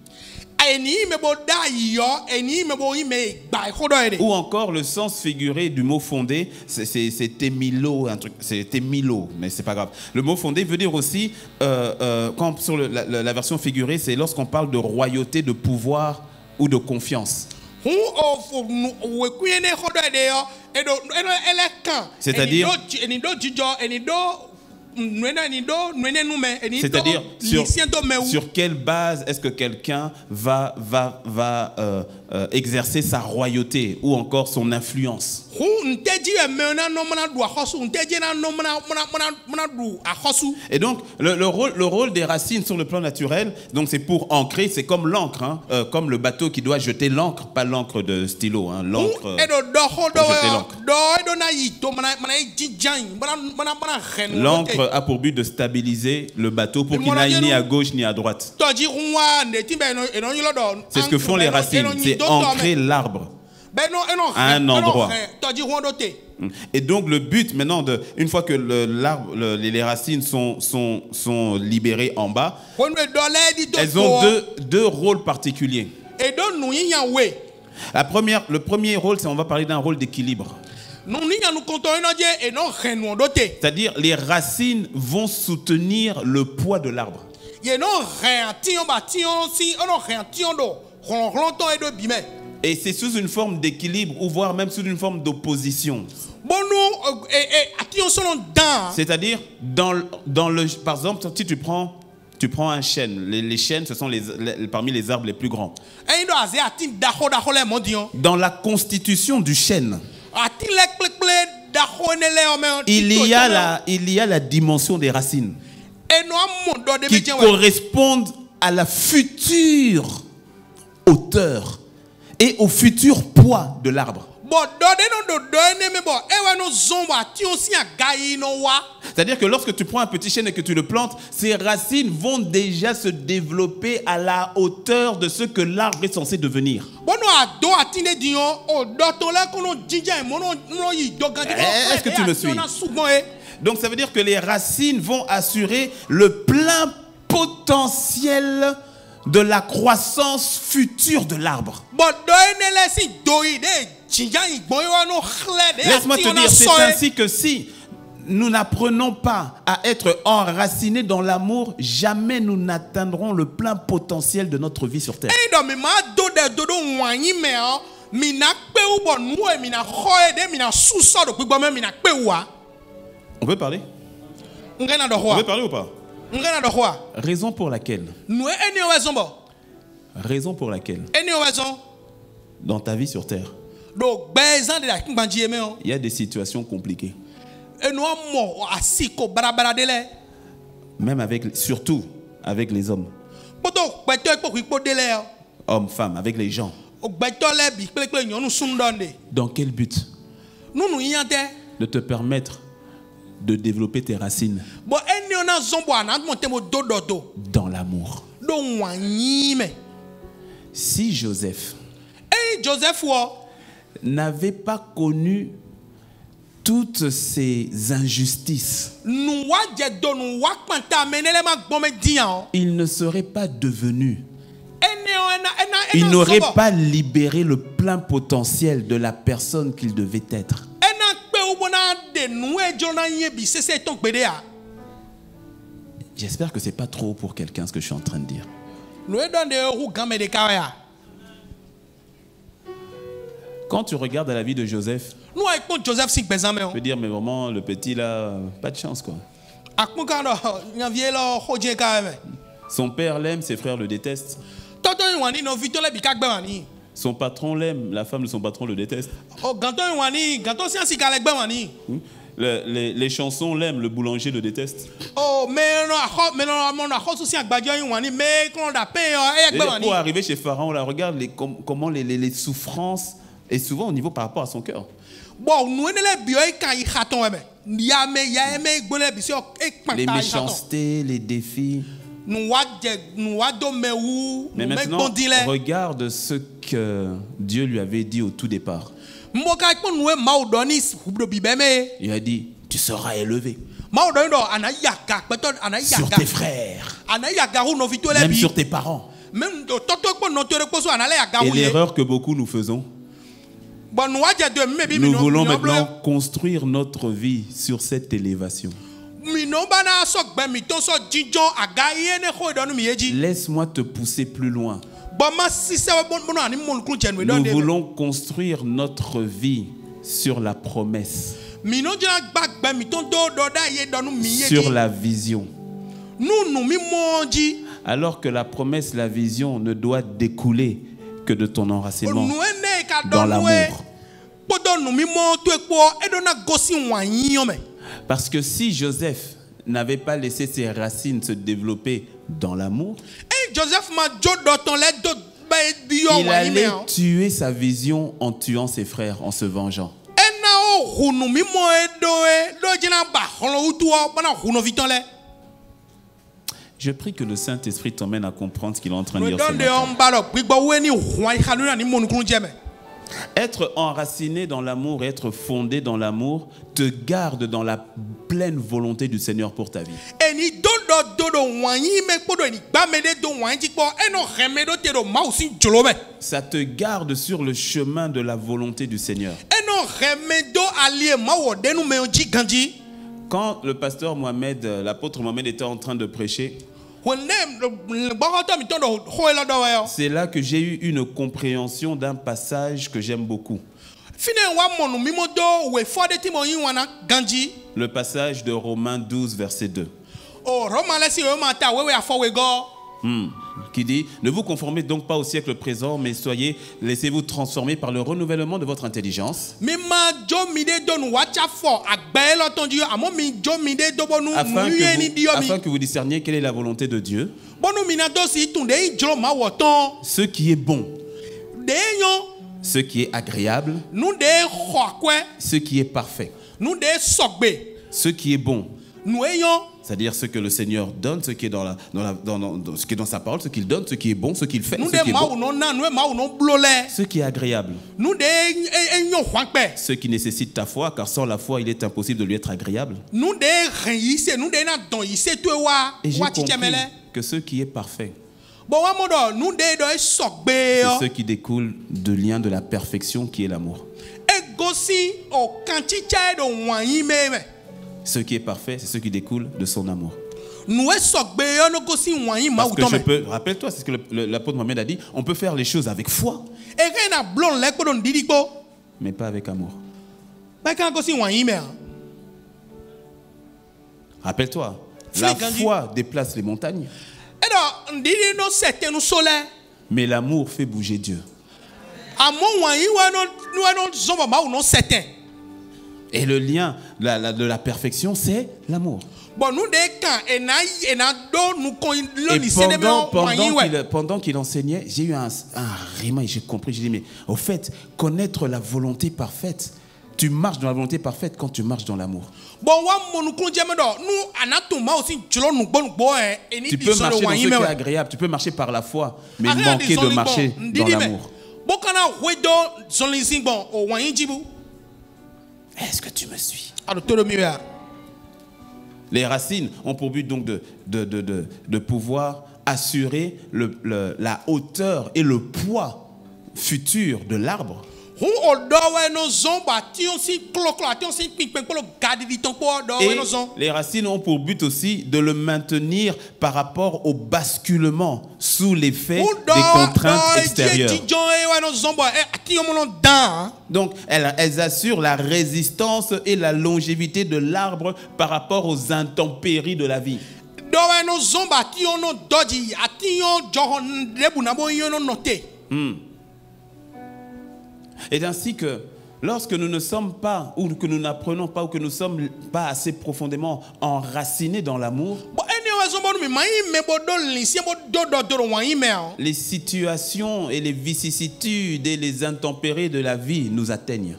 Ou encore le sens figuré du mot fondé, c'est témilo, c'est témilo, mais c'est pas grave. Le mot fondé veut dire aussi, quand sur la version figurée, c'est lorsqu'on parle de royauté, de pouvoir ou de confiance. C'est-à-dire sur quelle base est-ce que quelqu'un va exercer sa royauté ou encore son influence. Et donc le rôle des racines sur le plan naturel, donc c'est pour ancrer, c'est comme l'encre, hein, comme le bateau qui doit jeter l'encre, pas l'encre de stylo, hein, l'encre pour jeter l'encre. L'encre a pour but de stabiliser le bateau pour qu'il n'aille ni à gauche ni à droite. C'est ce que font les racines, c'est ancrer l'arbre à un endroit. Et donc le but maintenant, une fois que les racines sont libérées en bas, elles ont deux rôles particuliers. Le premier rôle, on va parler d'un rôle d'équilibre. C'est-à-dire les racines vont soutenir le poids de l'arbre. Et c'est sous une forme d'équilibre ou voire même sous une forme d'opposition. C'est-à-dire par exemple, si tu prends un chêne, les chênes, ce sont parmi les arbres les plus grands. Dans la constitution du chêne, il y a la dimension des racines qui correspondent à la future hauteur et au futur poids de l'arbre. C'est-à-dire que lorsque tu prends un petit chêne et que tu le plantes, ses racines vont déjà se développer à la hauteur de ce que l'arbre est censé devenir. Est-ce que tu me suis? Donc ça veut dire que les racines vont assurer le plein potentiel de la croissance future de l'arbre. Laisse-moi te dire, c'est ainsi que si nous n'apprenons pas à être enracinés dans l'amour, jamais nous n'atteindrons le plein potentiel de notre vie sur terre. On peut parler? On peut parler ou pas? Raison pour laquelle? Raison pour laquelle? Dans ta vie sur terre, il y a des situations compliquées. Même avec, surtout avec les hommes. Hommes, femmes, avec les gens. Dans quel but? De te permettre de développer tes racines dans l'amour. Si Joseph n'avait pas connu toutes ces injustices, il ne serait pas devenu, il n'aurait pas libéré le plein potentiel de la personne qu'il devait être. J'espère que ce n'est pas trop pour quelqu'un ce que je suis en train de dire. Quand tu regardes à la vie de Joseph, tu peux dire, mais vraiment, le petit là, pas de chance quoi. Son père l'aime, ses frères le détestent. Son patron l'aime, la femme de son patron le déteste. Les chansons l'aiment, le boulanger le déteste. Et pour arriver chez Pharaon, on la regarde comment les souffrances, et souvent au niveau par rapport à son cœur. Les méchancetés, les défis. Mais maintenant, regarde ce que Dieu lui avait dit au tout départ. Il a dit, tu seras élevé sur tes frères, même sur tes parents. Et l'erreur que beaucoup nous faisons, nous voulons maintenant construire notre vie sur cette élévation. Laisse-moi te pousser plus loin. Nous voulons construire notre vie sur la promesse, sur la vision. Alors que la promesse, la vision ne doit découler que de ton enracinement dans l'amour. Parce que si Joseph n'avait pas laissé ses racines se développer dans l'amour, il allait tuer sa vision en tuant ses frères, en se vengeant. Je prie que le Saint-Esprit t'emmène à comprendre ce qu'il est en train de dire. Être enraciné dans l'amour et être fondé dans l'amour te garde dans la pleine volonté du Seigneur pour ta vie. Ça te garde sur le chemin de la volonté du Seigneur. Quand le pasteur Mohamed, l'apôtre Mohamed était en train de prêcher, c'est là que j'ai eu une compréhension d'un passage que j'aime beaucoup. Le passage de Romains 12, verset 2. Qui dit, ne vous conformez donc pas au siècle présent, mais laissez-vous transformer par le renouvellement de votre intelligence, afin que vous discerniez quelle est la volonté de Dieu, ce qui est bon, ce qui est agréable, ce qui est parfait, ce qui est bon. C'est-à-dire ce que le Seigneur donne, ce qui est dans ce qui est dans sa parole, ce qu'il donne, ce qui est bon, ce qu'il fait, ce qui est bon, ce qui est agréable, ce qui nécessite ta foi, car sans la foi, il est impossible de lui être agréable. Et j'ai compris que ce qui est parfait, c'est ce qui découle du lien de la perfection qui est l'amour. Ce qui est parfait, c'est ce qui découle de son amour. Parce que rappelle-toi, c'est ce que l'apôtre Mohamed a dit, on peut faire les choses avec foi, mais pas avec amour. Rappelle-toi, la foi déplace les montagnes. Mais l'amour fait bouger Dieu. Et le lien de la perfection, c'est l'amour. Et pendant qu'il enseignait, j'ai eu un rima et j'ai compris. J'ai dit, mais au fait, connaître la volonté parfaite, tu marches dans la volonté parfaite quand tu marches dans l'amour. Tu peux marcher dans ce qui est agréable, tu peux marcher par la foi, mais manquer de marcher dans l'amour. Est-ce que tu me suis? Les racines ont pour but donc de pouvoir assurer la hauteur et le poids futur de l'arbre. Et les racines ont pour but aussi de le maintenir par rapport au basculement sous l'effet des contraintes extérieures. Donc elles assurent la résistance et la longévité de l'arbre par rapport aux intempéries de la vie. Et ainsi que lorsque nous ne sommes pas, ou que nous n'apprenons pas, ou que nous ne sommes pas assez profondément enracinés dans l'amour, les situations et les vicissitudes et les intempéries de la vie nous atteignent.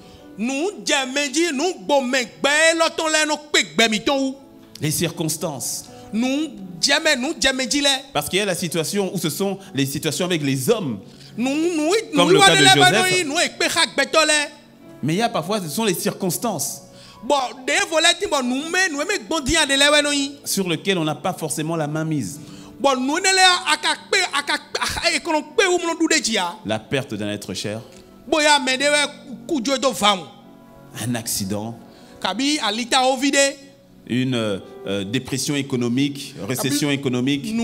Les circonstances. Parce qu'il y a la situation où ce sont les situations avec les hommes. Comme le cas de Joseph. Mais il y a parfois, ce sont les circonstances sur lesquelles on n'a pas forcément la main mise. La perte d'un être cher, un accident, une dépression économique, récession économique, qui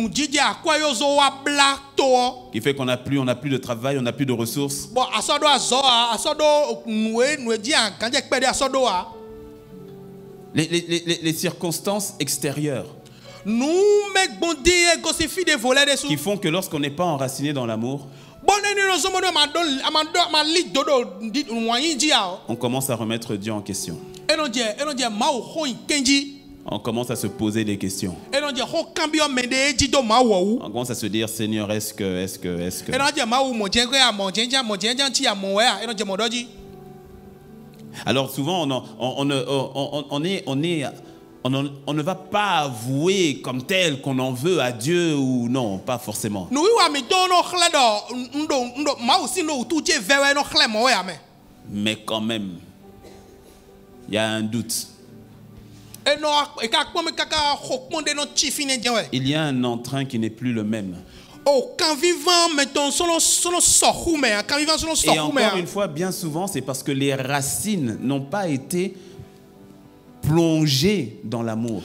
fait qu'on n'a plus de travail, on n'a plus de ressources. Les circonstances extérieures qui font que lorsqu'on n'est pas enraciné dans l'amour, on commence à remettre Dieu en question. On commence à se poser des questions. On commence à se dire, Seigneur, est-ce que... Alors souvent, on ne va pas avouer comme tel qu'on en veut à Dieu ou non, pas forcément. Mais quand même, il y a un doute. Il y a un entrain qui n'est plus le même. Et encore une fois, bien souvent, c'est parce que les racines n'ont pas été plongées dans l'amour.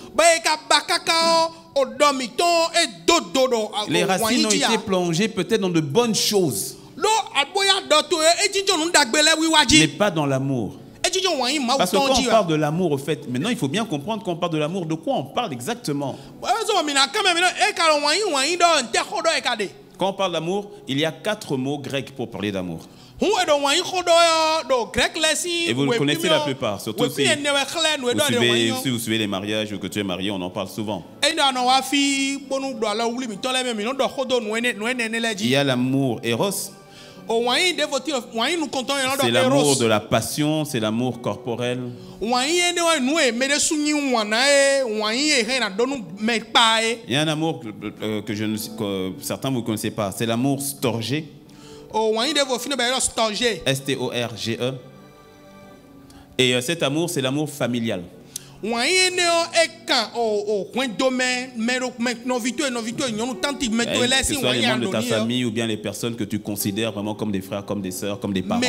Les racines ont été plongées peut-être dans de bonnes choses, mais pas dans l'amour. Parce que quand on parle de l'amour, au fait, maintenant il faut bien comprendre qu'on parle de l'amour. De quoi on parle exactement? Quand on parle d'amour, il y a 4 mots grecs pour parler d'amour. Et vous le connaissez la plupart, surtout si vous suivez les mariages ou que tu es marié, on en parle souvent. Il y a l'amour Eros. C'est l'amour de la passion, c'est l'amour corporel. Il y a un amour que certains ne vous connaissez pas, c'est l'amour storgé. S-T-O-R-G-E. Et cet amour, c'est l'amour familial. Que ce soit les membres de ta famille ou bien les personnes que tu considères vraiment comme des frères, comme des sœurs, comme des parents.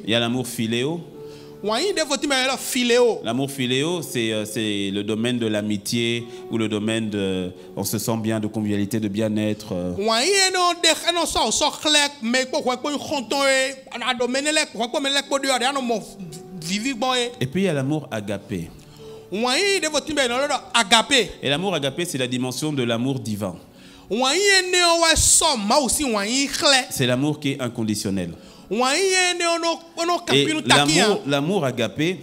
Il y a l'amour philéo. L'amour philéo, c'est le domaine de l'amitié ou le domaine de on se sent bien, de convivialité, de bien-être. vivi boy. Et puis il y a l'amour agapé. Wani de votre timbe no agapé. Et l'amour agapé, c'est la dimension de l'amour divin. Wani ne wa so ma aussi wani clé. C'est l'amour qui est inconditionnel. Wani ne ono Et kapinu takia. l'amour agapé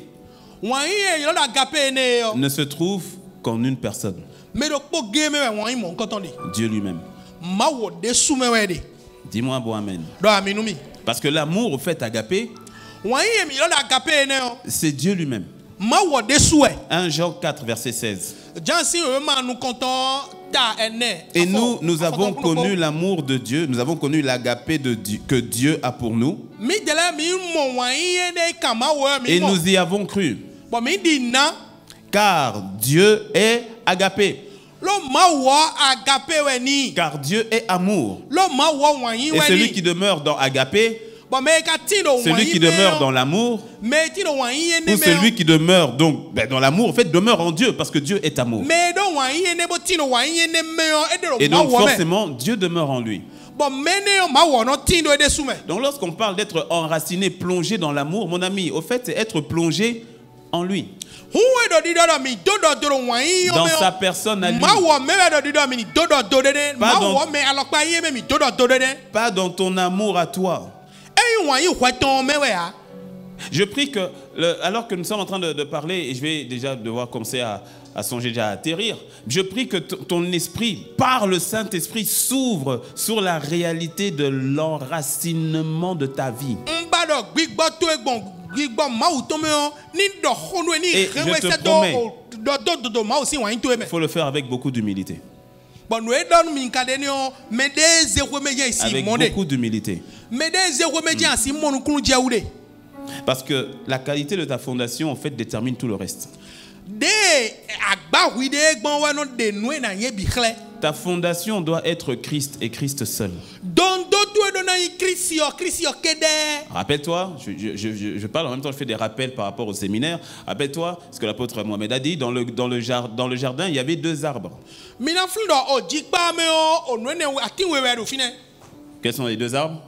Wani yo agapé ne ne se trouve qu'en une personne, mais do po game wani mon kotondi. Dieu lui-même. Ma wo de sume wede. Dis-moi bon amen. Do aminumi. Parce que l'amour, au fait, agapé, Wani mi yo agapé ne c'est Dieu lui-même. ma wo de souhait. 1 Jean 4, verset 16. Et nous avons connu l'amour de Dieu, nous avons connu l'agapé que Dieu a pour nous. Et nous y avons cru. Car Dieu est agapé. Car Dieu est amour. Et celui qui demeure dans agapé, celui qui demeure dans l'amour, ou celui qui demeure donc dans l'amour, en fait, demeure en Dieu, parce que Dieu est amour. Et donc forcément, Dieu demeure en lui. Donc lorsqu'on parle d'être enraciné, plongé dans l'amour, mon ami, au fait, c'est être plongé en lui. Dans sa personne à lui. Pas dans ton amour à toi. Je prie que, alors que nous sommes en train de parler, et je vais déjà devoir commencer à songer déjà à atterrir, je prie que ton esprit, par le Saint-Esprit, s'ouvre sur la réalité de l'enracinement de ta vie. Et je te promets, il faut le faire avec beaucoup d'humilité. Avec beaucoup d'humilité. Parce que la qualité de ta fondation, en fait, détermine tout le reste. Ta fondation doit être Christ et Christ seul. Rappelle-toi, je parle en même temps, je fais des rappels par rapport au séminaire. Rappelle-toi ce que l'apôtre Mohamed a dit, dans le jardin, il y avait 2 arbres. Quels sont les 2 arbres?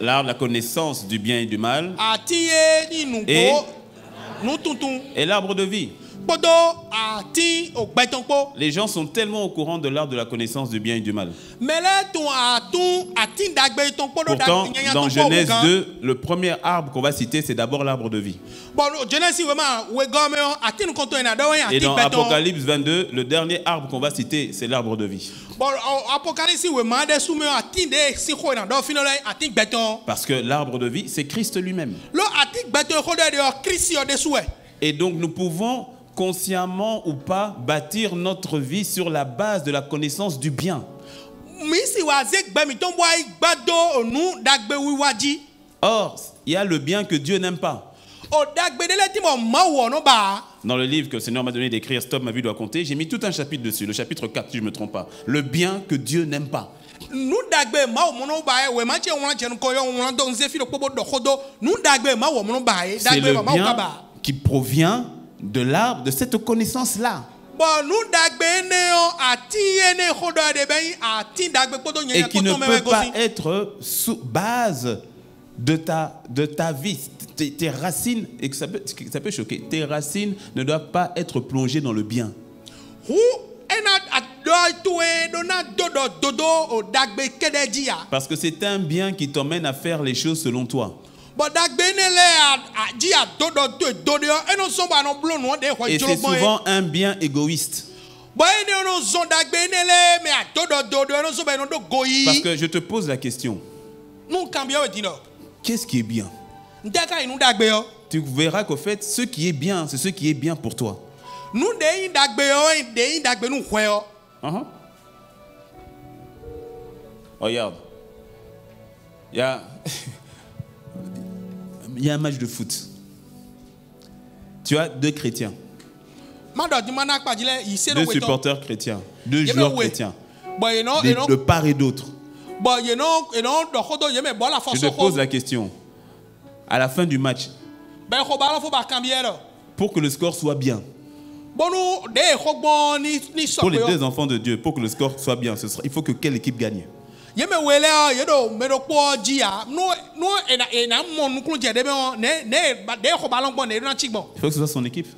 L'arbre de la connaissance du bien et du mal et l'arbre de vie. Les gens sont tellement au courant de l'arbre de la connaissance du bien et du mal. Pourtant, dans Genèse 2, le premier arbre qu'on va citer, c'est d'abord l'arbre de vie. Et dans Apocalypse 22, le dernier arbre qu'on va citer, c'est l'arbre de vie. Parce que l'arbre de vie, c'est Christ lui-même. Et donc nous pouvons, consciemment ou pas, bâtir notre vie sur la base de la connaissance du bien. Or, il y a le bien que Dieu n'aime pas. Dans le livre que le Seigneur m'a donné d'écrire, Stop, ma vie doit compter, j'ai mis tout un chapitre dessus, le chapitre 4 si je ne me trompe pas. Le bien que Dieu n'aime pas. C'est le bien qui provient de l'arbre, de cette connaissance-là. Et qui ne peut pas être sous base de ta vie. Tes racines, et que ça peut choquer, tes racines ne doivent pas être plongées dans le bien. Parce que c'est un bien qui t'emmène à faire les choses selon toi. Et c'est souvent un bien égoïste. Parce que je te pose la question. Qu'est-ce qui est bien? Tu verras qu'au fait, ce qui est bien, c'est ce qui est bien pour toi. Regarde. Il y a un match de foot. Tu as 2 chrétiens. 2 supporters chrétiens. 2 joueurs chrétiens. De part et d'autre. Je te pose la question. À la fin du match, pour que le score soit bien, pour les 2 enfants de Dieu, pour que le score soit bien, il faut que quelle équipe gagne? ye me wele ye do me do po jia no ena mo nuklu je de de ko balon bon ne na chigbo. Il faut que ce soit son équipe.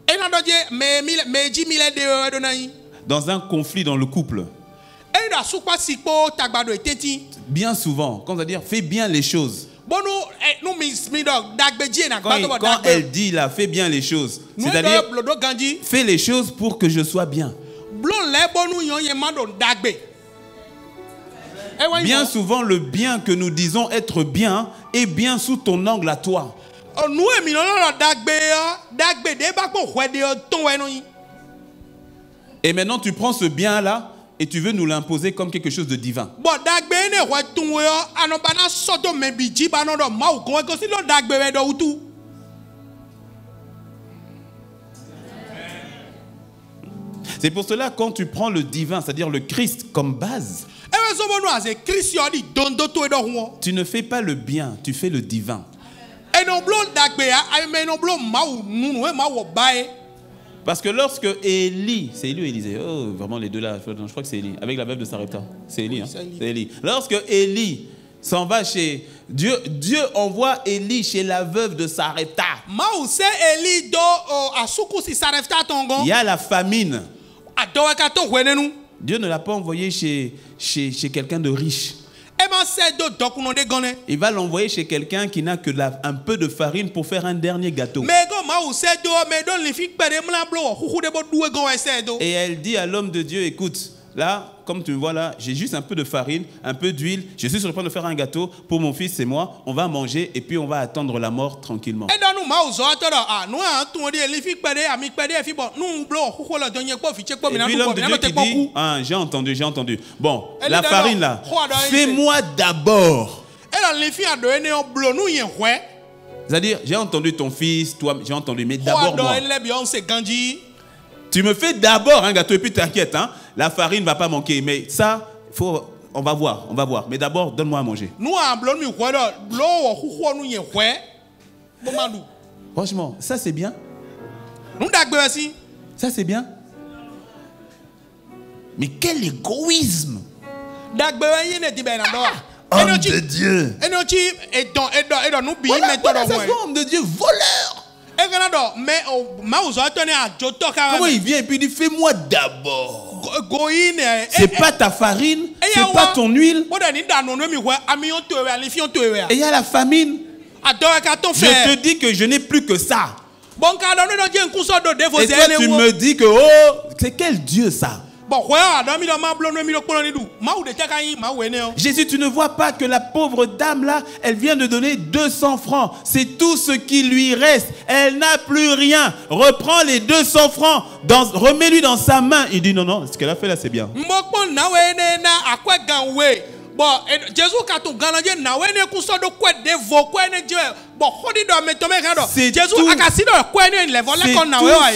Ena do je me ji mile de do na yi. Dans un conflit dans le couple. Ena su pa sipo tagbado etenti. Bien souvent, quand on va dire fais bien les choses. Quand elle dit là, fais bien les choses. C'est-à-dire, fais les choses pour que je sois bien. Bien souvent, le bien que nous disons être bien est bien sous ton angle à toi. Et maintenant, tu prends ce bien-là et tu veux nous l'imposer comme quelque chose de divin. C'est pour cela quand tu prends le divin, c'est-à-dire le Christ comme base, tu ne fais pas le bien, tu fais le divin. Parce que lorsque Élie, c'est Élie ou Élisée, oh vraiment les deux là, je crois que c'est Élie, avec la veuve de Sarepta, c'est Élie, hein? C'est Élie. Lorsque Élie s'en va chez Dieu, Dieu envoie Élie chez la veuve de Sarepta. Il y a la famine. Dieu ne l'a pas envoyé chez quelqu'un de riche. Il va l'envoyer chez quelqu'un qui n'a que un peu de farine pour faire un dernier gâteau. Et elle dit à l'homme de Dieu, écoute, là, comme tu me vois là, j'ai juste un peu de farine, un peu d'huile. Je suis sur le point de faire un gâteau pour mon fils et moi. On va manger et puis on va attendre la mort tranquillement. Et puis l'homme de Dieu qui dit, ah, j'ai entendu. Bon, la farine là, fais-moi d'abord. C'est-à-dire, j'ai entendu ton fils, toi, j'ai entendu, mais d'abord moi. Tu me fais d'abord un gâteau et puis t'inquiète, hein, la farine ne va pas manquer. Mais ça, on va voir. Mais d'abord, donne-moi à manger. Franchement, ça c'est bien. Ça c'est bien. Mais quel égoïsme! Homme de Dieu! Voilà homme de Dieu, voleur! Comment il vient et puis il dit fais-moi d'abord. C'est pas ta farine, c'est pas ton huile. Et il y a la famine. Je te dis que je n'ai plus que ça. Et toi tu me dis que oh, c'est quel Dieu ça? Jésus, tu ne vois pas que la pauvre dame là, elle vient de donner 200 francs. C'est tout ce qui lui reste. Elle n'a plus rien. Reprends les 200 francs, remets-lui dans sa main. Il dit non, ce qu'elle a fait là, c'est bien. C'est tout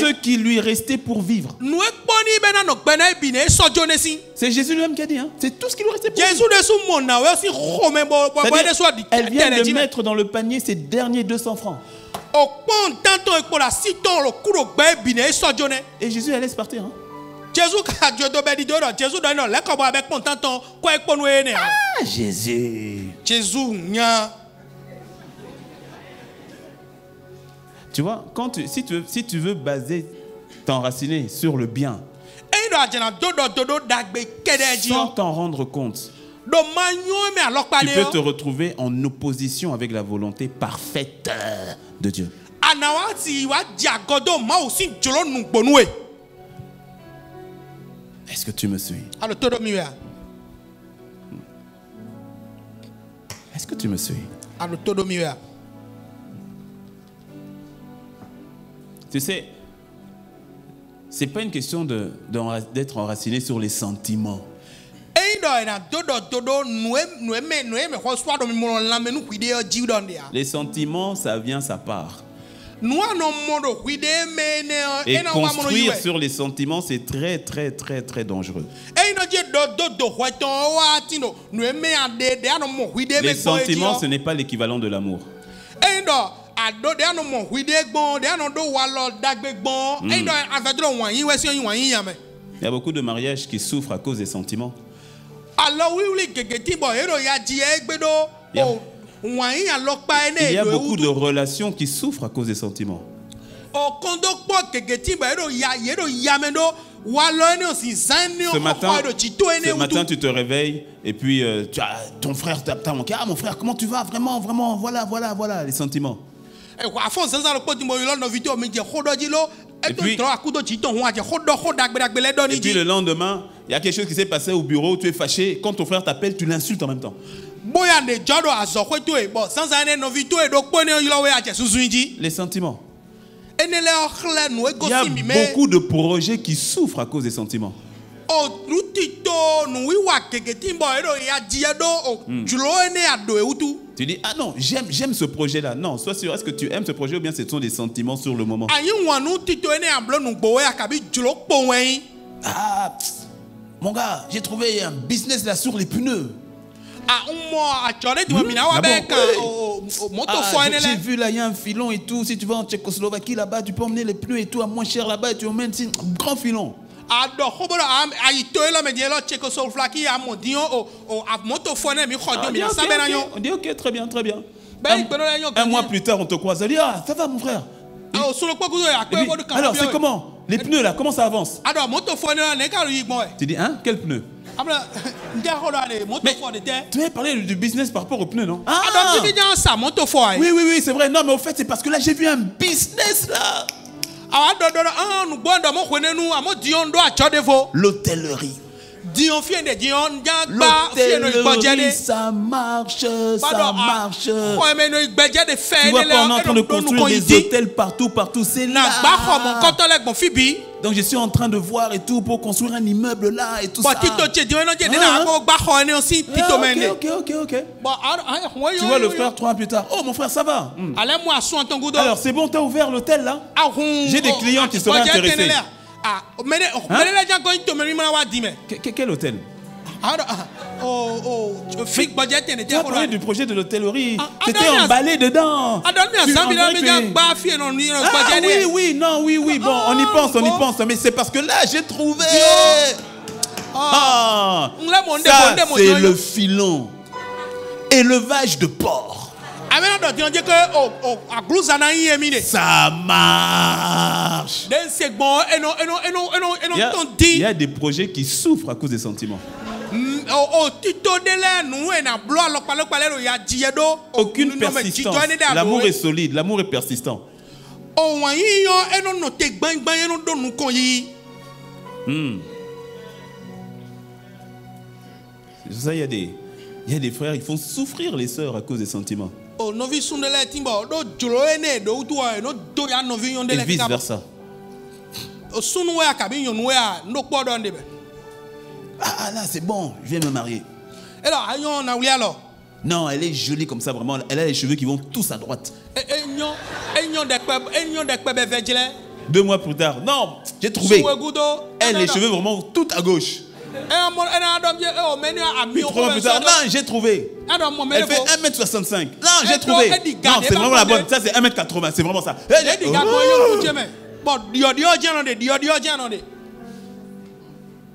ce qui lui restait pour vivre. C'est Jésus lui-même qui a dit, hein? C'est tout ce qui lui restait pour vivre. Elle vient de mettre dans le panier ses derniers 200 francs. Et Jésus la laisse partir, hein? Ah, Jésus. Tu vois, si tu veux baser, t'enraciner sur le bien, sans t'en rendre compte, tu peux te retrouver en opposition avec la volonté parfaite de Dieu. Est-ce que tu me suis? Est-ce que tu me suis? Tu sais, c'est pas une question d'être enraciné sur les sentiments. Les sentiments, ça vient, ça part. Et construire sur les sentiments, c'est très, très, très, très dangereux. Les sentiments, ce n'est pas l'équivalent de l'amour. Il y a beaucoup de mariages qui souffrent à cause des sentiments. alors oui gegeti bo ero ya ji egbedo o wan ya lokpa ene Il y a beaucoup de relations qui souffrent à cause des sentiments. o kondo po gegeti bo ero ya mendo walo ene o si zani o Ce ene matin, tu te réveilles et puis tu as ton frère t'as manqué. Ah mon frère, comment tu vas? Vraiment, vraiment, voilà les sentiments. Et puis le lendemain, il y a quelque chose qui s'est passé au bureau, tu es fâché. Quand ton frère t'appelle, tu l'insultes en même temps. Les sentiments. Il y a beaucoup de projets qui souffrent à cause des sentiments. Tu dis, ah non, j'aime ce projet-là. Non, sois sûr, est-ce que tu aimes ce projet ou bien ce sont des sentiments sur le moment? Ah, mon gars, j'ai trouvé un business là sur les pneus. J'ai vu là, il y a un filon et tout. Si tu vas en Tchécoslovaquie là-bas, tu peux emmener les pneus et tout à moins cher là-bas et tu emmènes un grand filon. On dit ok, très bien. Un mois plus tard, on te croise. On dit, ah, ça va mon frère. Puis, alors, c'est comment? Les pneus là, comment ça avance? Tu dis, hein? Quel pneu? Mais tu m'avais parlé du business par rapport aux pneus, non? Ah, oui, c'est vrai. Non, mais au fait, c'est parce que là, j'ai vu un business là. L'hôtellerie. L'hôtellerie, ça marche. Tu vois, on est en train de construire des hôtels partout, c'est là. Donc je suis en train de voir et tout pour construire un immeuble là et tout ça. Ok. Tu vois le frère 3 ans plus tard. Oh mon frère, ça va? Alors c'est bon, tu as ouvert l'hôtel là? J'ai des clients qui seraient intéressés. Hein? Quel hôtel? Tu as parlé du projet de l'hôtellerie. Tu étais emballé dedans. Oui. Bon, on y pense. Mais c'est parce que là, j'ai trouvé. Ça, c'est le filon. Élevage de porc. Ça marche. Il y a des projets qui souffrent à cause des sentiments. Aucune persistance. L'amour est solide, l'amour est persistant. C'est ça, il y a des frères, ils font souffrir les sœurs à cause des sentiments. Et vice versa. Ah là, c'est bon, je viens me marier. Non, elle est jolie comme ça, vraiment. Elle a les cheveux qui vont tous à droite. 2 mois plus tard, non, j'ai trouvé. Elle, les cheveux vraiment tout à gauche. 3 mois plus tard, non, j'ai trouvé. Elle fait 1m65. Non, j'ai trouvé. Non, c'est vraiment la bonne. Ça, c'est 1m80. C'est vraiment ça.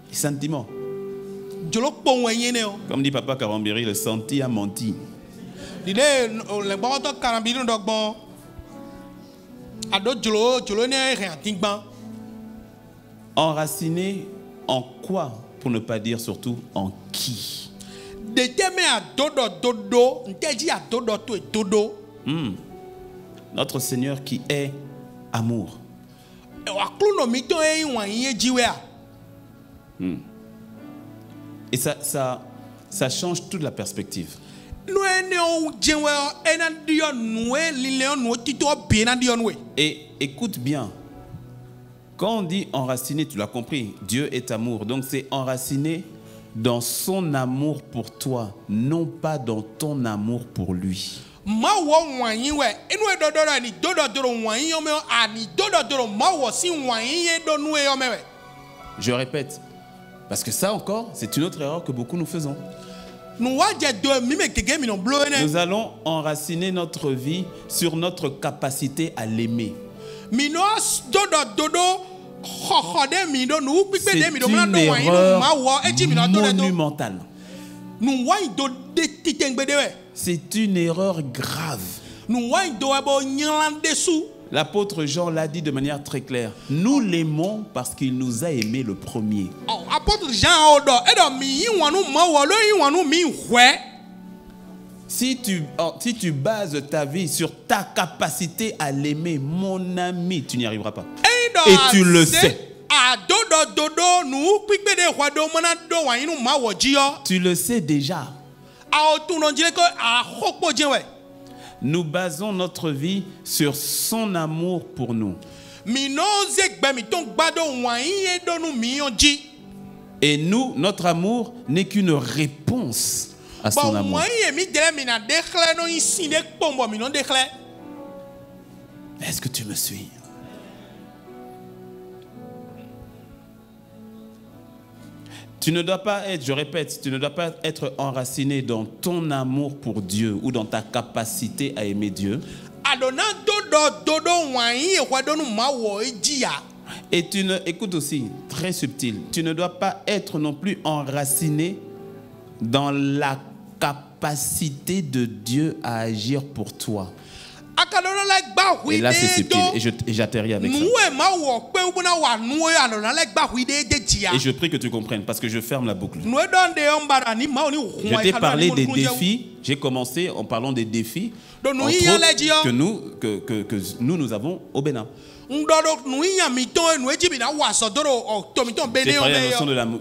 Les sentiments. Comme dit Papa Karambiri, le senti a menti. Enraciné en quoi, pour ne pas dire surtout en qui? Notre Seigneur qui est amour. Et ça change toute la perspective. Et écoute bien, quand on dit enraciné, tu l'as compris, Dieu est amour. Donc c'est enraciné dans son amour pour toi, non pas dans ton amour pour lui. Je répète, parce que ça encore, c'est une autre erreur que beaucoup nous faisons. Nous allons enraciner notre vie sur notre capacité à l'aimer. C'est une erreur monumentale. nous voyons de titengbe ouais. C'est une erreur grave. Nous voyons de nyalan dessous. L'apôtre Jean l'a dit de manière très claire. Nous l'aimons parce qu'il nous a aimés le premier. Apôtre Jean odo edo mi wanu ma wolo wanu mi hwe. Si tu bases ta vie sur ta capacité à l'aimer, mon ami, tu n'y arriveras pas. Et tu le sais. Tu le sais déjà. Nous basons notre vie sur son amour pour nous. Et nous, notre amour n'est qu'une réponse à son amour. Est-ce que tu me suis? Tu ne dois pas être, je répète, tu ne dois pas être enraciné dans ton amour pour Dieu ou dans ta capacité à aimer Dieu. Et tu ne, écoute aussi, très subtil, tu ne dois pas être non plus enraciné dans la capacité de Dieu à agir pour toi. Et là c'est subtil et j'atterris avec ça. Et je prie que tu comprennes parce que je ferme la boucle. Je t'ai parlé des défis. J'ai commencé en parlant des défis que nous avons au Bénin.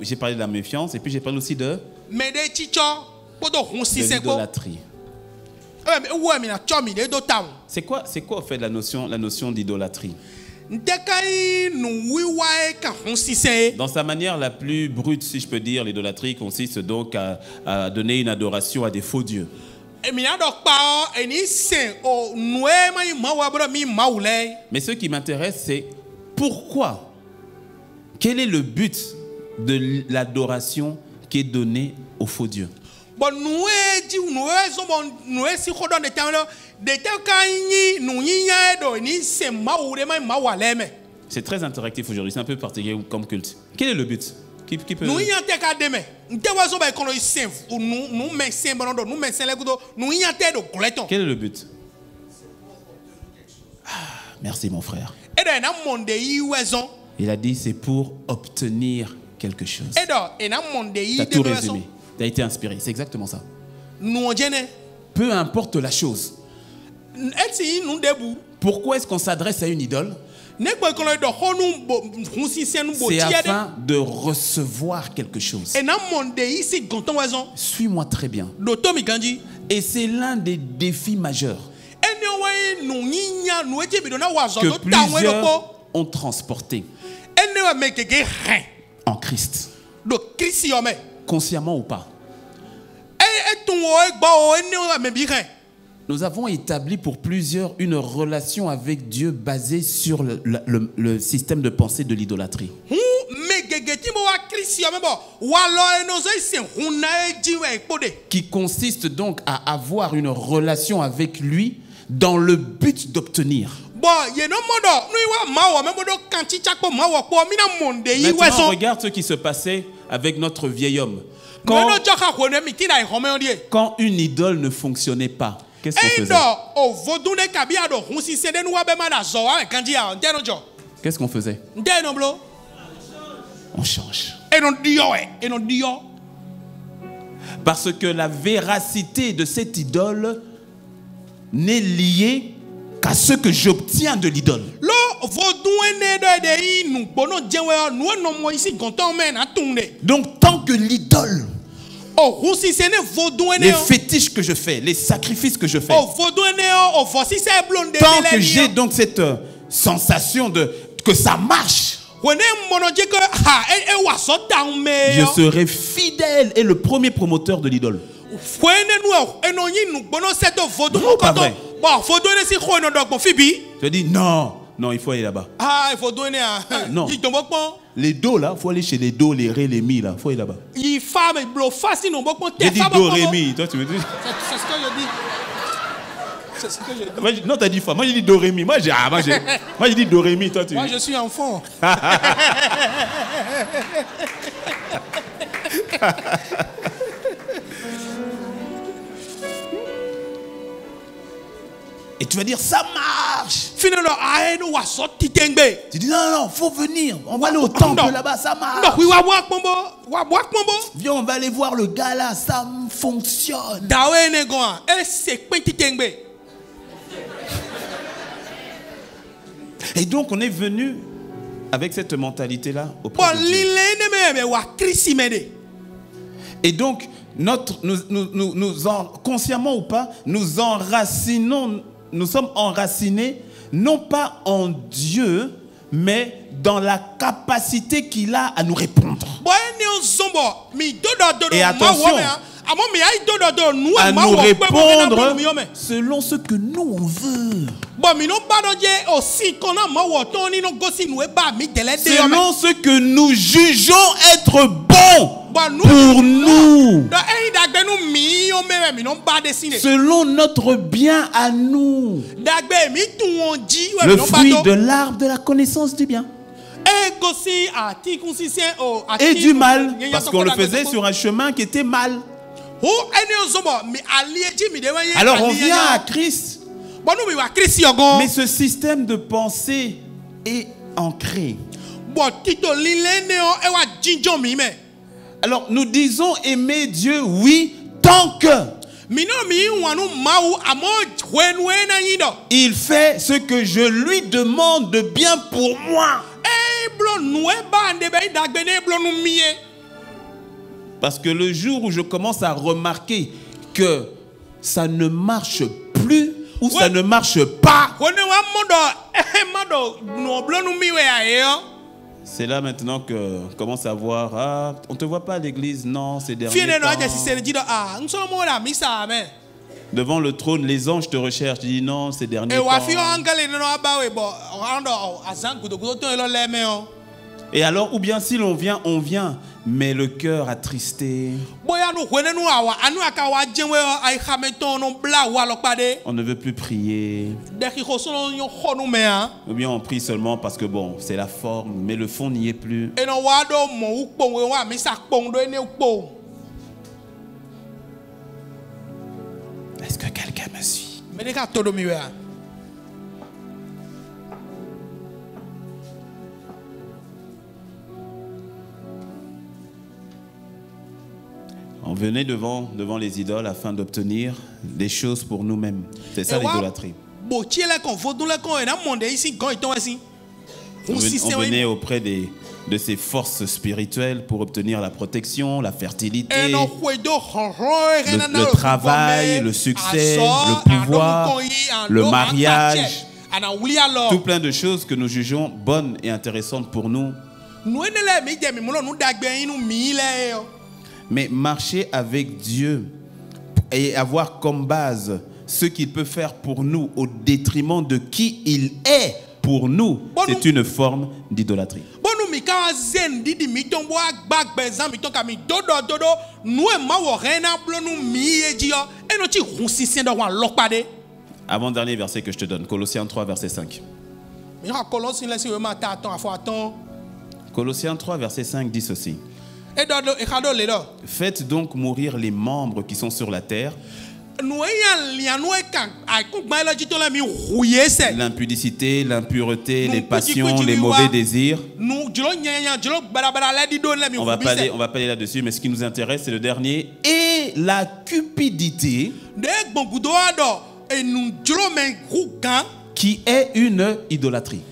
J'ai parlé de la méfiance et puis j'ai parlé aussi de l'idolâtrie. C'est quoi au fait la notion d'idolâtrie? Dans sa manière la plus brute, si je peux dire, l'idolâtrie consiste donc à donner une adoration à des faux dieux. Mais ce qui m'intéresse, c'est pourquoi? Quel est le but de l'adoration qui est donnée aux faux dieux? C'est très interactif aujourd'hui, c'est un peu particulier comme culte. Quel est le but? Qui peut... Quel est le but? Merci mon frère. Il a dit c'est pour obtenir quelque chose. Tu as tout résumé. Tu as été inspiré, c'est exactement ça. Peu importe la chose. Pourquoi est-ce qu'on s'adresse à une idole? C'est afin de recevoir quelque chose. Suis-moi très bien. Et c'est l'un des défis majeurs que plusieurs ont transporté en Christ. Consciemment ou pas. Nous avons établi pour plusieurs une relation avec Dieu basée sur le système de pensée de l'idolâtrie. Qui consiste donc à avoir une relation avec lui dans le but d'obtenir. Maintenant, regarde ce qui se passait avec notre vieil homme. Quand une idole ne fonctionnait pas, qu'est-ce qu'on faisait? Qu'est-ce qu'on faisait? On change. Parce que la véracité de cette idole n'est liée qu'à ce que j'obtiens de l'idole. Donc tant que l'idole, les fétiches que je fais, les sacrifices que je fais, tant que j'ai donc cette sensation que ça marche, je serai fidèle et le premier promoteur de l'idole. Non, pas vrai. Je dis non, il faut aller là-bas. Non. Les dos là, il faut aller chez les dos, les ré, les mi là, il faut aller là-bas. J'ai dit do, ré, mi, toi tu me dis. C'est ce que je dis. C'est ce que je dis. Non, t'as dit fa. Moi j'ai dit do, ré, mi. Moi j'ai dit do, ré, mi, toi tu. Moi je suis enfant. Et tu vas dire, ça marche. Finalement, ah, nous va sortir tengbe. Tu dis, non, non, faut venir. On va aller au temple là-bas, ça marche. Non, oui, wa boire pombo. Viens, on va aller voir le gars là, ça fonctionne. Dawe ne goa, c'est petit tengbe. Et donc, on est venu avec cette mentalité-là auprès Bon, de Dieu. l'île ne me wa Christ m'aide. Et donc, consciemment ou pas, nous enracinons, nous sommes enracinés, non pas en Dieu, mais dans la capacité qu'il a à nous répondre. Et attention, à nous répondre selon ce que nous on veut. Selon ce que nous jugeons être bon pour nous. Selon notre bien à nous. Le fruit de l'arbre de la connaissance du bien. Et du mal. Parce qu'on le faisait sur un chemin qui était mal. Alors on vient à Christ. Mais ce système de pensée est ancré. Alors nous disons aimer Dieu, oui, tant que il fait ce que je lui demande de bien pour moi. Parce que le jour où je commence à remarquer que ça ne marche plus ou ça ne marche pas, c'est là maintenant que on commence à voir, ah, on ne te voit pas à l'église, non, c'est dernier temps. Devant le trône, les anges te recherchent. Tu dis non, c'est dernier temps. Et alors, ou bien si l'on vient, on vient, mais le cœur attristé. On ne veut plus prier. Ou bien on prie seulement parce que bon, c'est la forme, mais le fond n'y est plus. Est-ce que quelqu'un me suit? On venait devant les idoles afin d'obtenir des choses pour nous-mêmes. C'est ça l'idolâtrie. On venait auprès de ces forces spirituelles pour obtenir la protection, la fertilité, le travail, le succès, le pouvoir, le mariage, tout plein de choses que nous jugeons bonnes et intéressantes pour nous. Mais marcher avec Dieu et avoir comme base ce qu'il peut faire pour nous au détriment de qui il est pour nous, c'est une forme d'idolâtrie. Avant-dernier verset que je te donne, Colossiens 3, verset 5. Colossiens 3, verset 5 dit ceci. Faites donc mourir les membres qui sont sur la terre. L'impudicité, l'impureté, les passions, les mauvais désirs. On va pas aller là-dessus, mais ce qui nous intéresse, c'est le dernier. Et la cupidité, qui est une idolâtrie.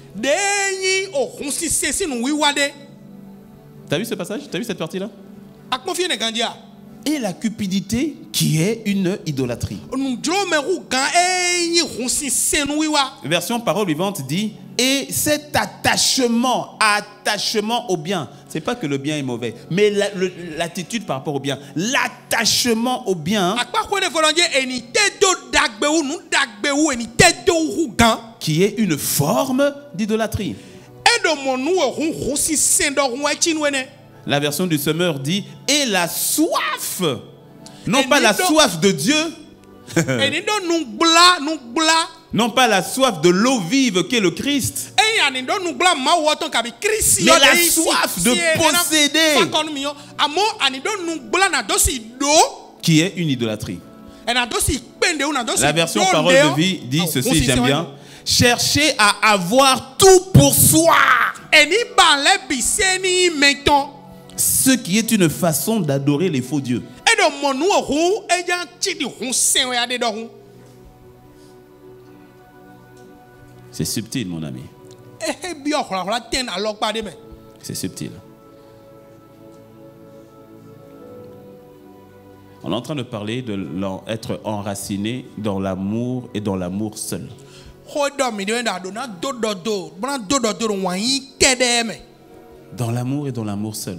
T'as vu ce passage? T'as vu cette partie-là? Et la cupidité qui est une idolâtrie. Version parole vivante dit, et cet attachement au bien, c'est pas que le bien est mauvais, mais l'attitude par rapport au bien, l'attachement au bien, qui est une forme d'idolâtrie. La version du semeur dit, et la soif, non pas la soif de Dieu, non pas la soif de l'eau vive qu'est le Christ, mais la soif de posséder, qui est une idolâtrie. La version parole de vie dit ceci, j'aime bien. Cherchez à avoir tout pour soi. Ce qui est une façon d'adorer les faux dieux. C'est subtil, mon ami. C'est subtil. On est en train de parler de être enraciné dans l'amour et dans l'amour seul. Dans l'amour et dans l'amour seul.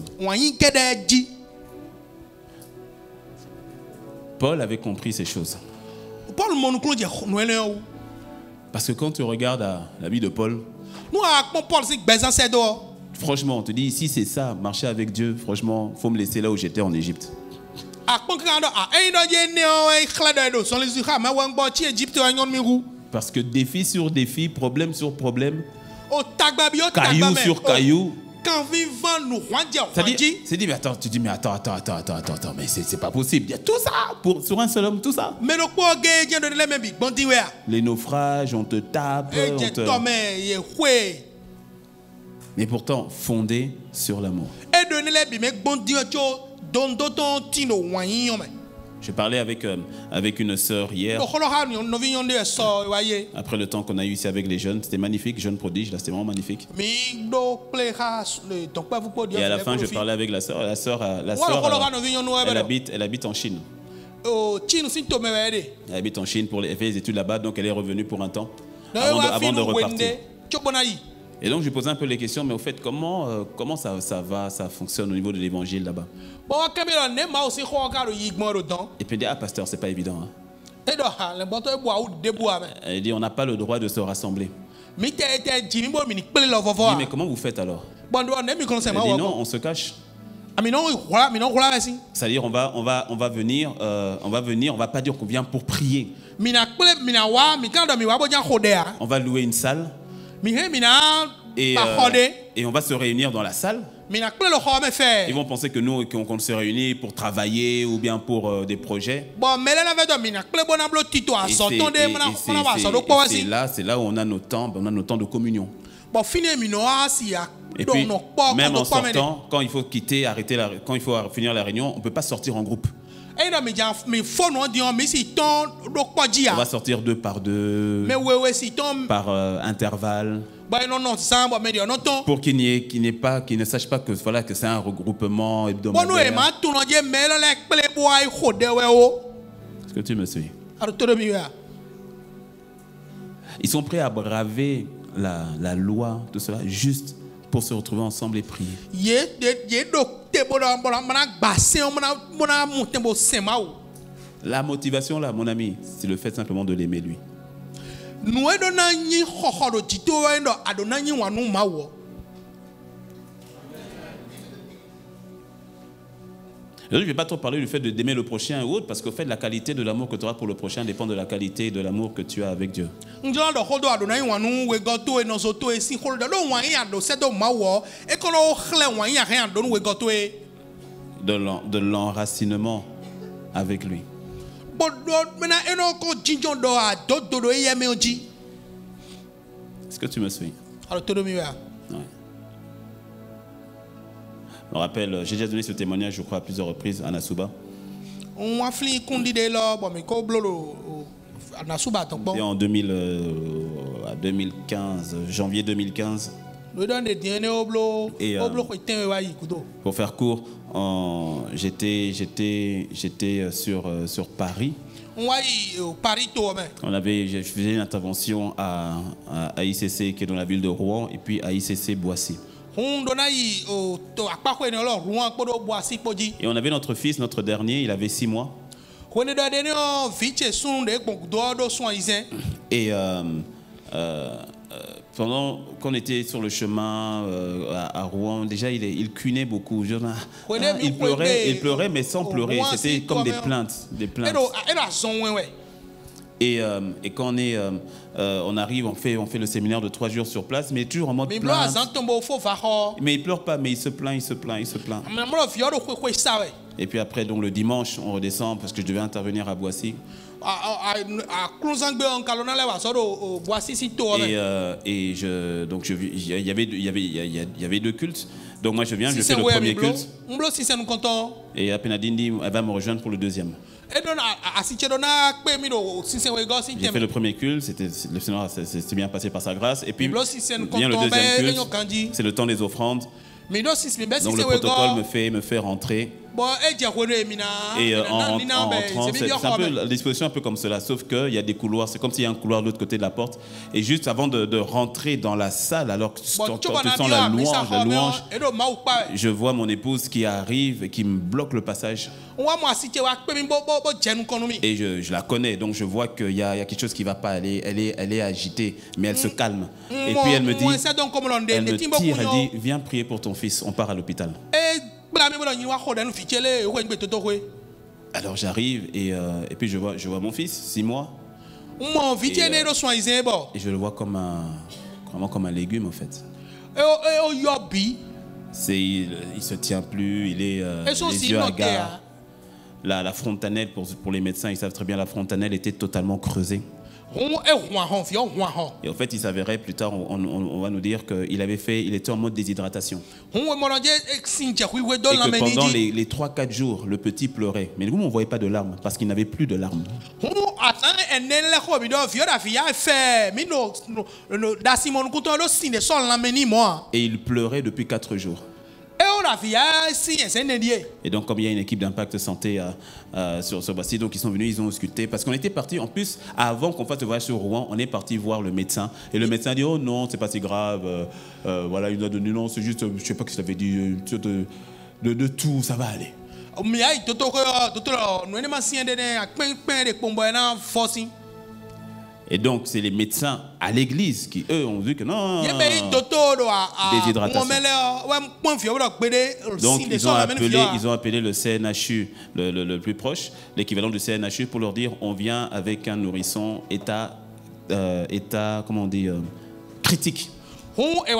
Paul avait compris ces choses. Parce que quand tu regardes la vie de Paul, franchement, on te dit ici c'est ça, marcher avec Dieu, franchement, il faut me laisser là où j'étais en Égypte. Parce que défi sur défi, problème sur problème, caillou sur caillou. C'est dit, mais attends, tu dis, mais attends, mais c'est pas possible. Il y a tout ça sur un seul homme, tout ça. Les naufrages, on te tape, mais pourtant fondé sur l'amour. Je parlais avec une sœur hier. Après le temps qu'on a eu ici avec les jeunes, c'était magnifique, jeunes prodiges, là c'était vraiment magnifique. Et à la fin, je parlais avec la sœur. La sœur, elle habite en Chine. Elle habite en Chine elle fait des études là-bas, donc elle est revenue pour un temps avant de repartir. Et donc je posais un peu les questions, mais au fait, comment ça fonctionne au niveau de l'évangile là-bas? Et puis elle dit, ah pasteur, c'est pas évident. Hein. Elle dit, on n'a pas le droit de se rassembler. Je dis, mais comment vous faites alors? Elle dit, non, on se cache. C'est-à-dire, on va venir, on va pas dire qu'on vient pour prier. On va louer une salle. Et on va se réunir dans la salle. Ils vont penser que nous, qu'on se réunit pour travailler ou bien pour des projets. C'est là où on a nos temps de communion. Et puis, même en sortant, quand il faut quitter, quand il faut finir la réunion, on ne peut pas sortir en groupe. On va sortir deux par deux, par intervalle. Pour qu'il ne sache pas que c'est un regroupement hebdomadaire. Est-ce que tu me suis? Ils sont prêts à braver la loi, tout cela, juste pour se retrouver ensemble et prier. La motivation là, mon ami, c'est le fait simplement de l'aimer lui. Je ne vais pas trop parler du fait d'aimer le prochain ou autre, parce qu'au fait, la qualité de l'amour que tu auras pour le prochain dépend de la qualité de l'amour que tu as avec Dieu. De l'enracinement avec lui. Est-ce que tu me suis? Ouais. Je me rappelle, j'ai déjà donné ce témoignage, je crois, à plusieurs reprises à Nasuba. Et en 2015, janvier 2015. Et pour faire court, j'étais sur Paris. Je faisais une intervention à ICC qui est dans la ville de Rouen et puis à ICC Boissy. Et on avait notre fils, notre dernier, il avait 6 mois. Et pendant qu'on était sur le chemin à Rouen, déjà il cunait beaucoup. Il pleurait, mais sans pleurer. C'était comme des plaintes. Et quand on arrive, on fait le séminaire de 3 jours sur place, mais toujours en mode plainte. Mais il pleure pas, mais il se plaint. Et puis après, donc le dimanche, on redescend parce que je devais intervenir à Boissy. Donc il y avait 2 cultes. Donc moi je viens, je fais le premier culte. Et Apenadindi, elle va me rejoindre pour le deuxième. J'ai fait le premier culte, le Seigneur s'est bien passé par sa grâse. Et puis vient le deuxième culte, c'est le temps des offrandes. Donc le protocole me fait rentrer. Et en rentrant, c'est un peu la disposition un peu comme cela, sauf qu'il y a des couloirs, c'est comme s'il y a un couloir de l'autre côté de la porte. Et juste avant de rentrer dans la salle, alors que tu sens la louange, je vois mon épouse qui arrive et qui me bloque le passage. Et je la connais, donc je vois qu'il y a quelque chose qui ne va pas, elle est agitée, mais elle se calme. Et puis elle me dit, elle me tire, elle dit, viens prier pour ton fils, on part à l'hôpital. Alors j'arrive et puis je vois mon fils, 6 mois. Et je le vois vraiment comme un légume en fait. Il se tient plus, il est les yeux hagards. La frontanelle, pour les médecins, ils savent très bien, la frontanelle était totalement creusée. Et en fait, il s'avérait plus tard, on va nous dire qu'il était en mode déshydratation. Et que pendant les 3-4 jours, le petit pleurait. Mais nous, on ne voyait pas de larmes parce qu'il n'avait plus de larmes. Et il pleurait depuis 4 jours. Et donc comme il y a une équipe d'impact santé sur ce Boissy, donc ils sont venus, ils ont ausculté parce qu'on était parti, en plus avant qu'on fasse le voyage sur Rouen, on est parti voir le médecin et le médecin dit oh non c'est pas si grave, voilà il nous a donné non c'est juste je sais pas ce qu'il avait dit de tout ça va aller. Et donc, c'est les médecins à l'église qui, eux, ont vu que non, déshydratation. Donc, ils ont appelé le CNHU, le plus proche, l'équivalent du CNHU, pour leur dire on vient avec un nourrisson état comment on dit, critique. Et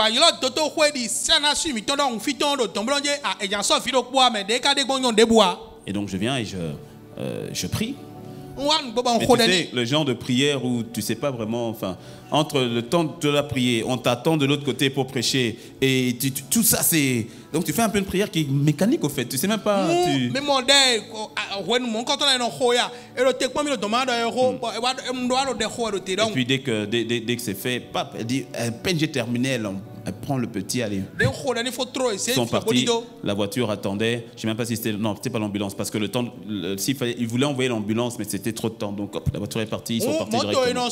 donc, je viens et je prie. Mais tu sais, le genre de prière où tu ne sais pas vraiment, enfin, entre le temps de la prière, on t'attend de l'autre côté pour prêcher, et tout ça c'est... Donc tu fais un peu une prière qui est mécanique au fait, tu ne sais même pas... Et puis dès que c'est fait, pap, elle dit, à peine j'ai terminé, elle prend le petit, allez. Ils sont partis, la voiture attendait, je ne sais même pas si c'était... Non, c'était pas l'ambulance, parce que le temps... Ils voulaient envoyer l'ambulance, mais c'était trop de temps, donc hop, la voiture est partie, ils sont partis directement.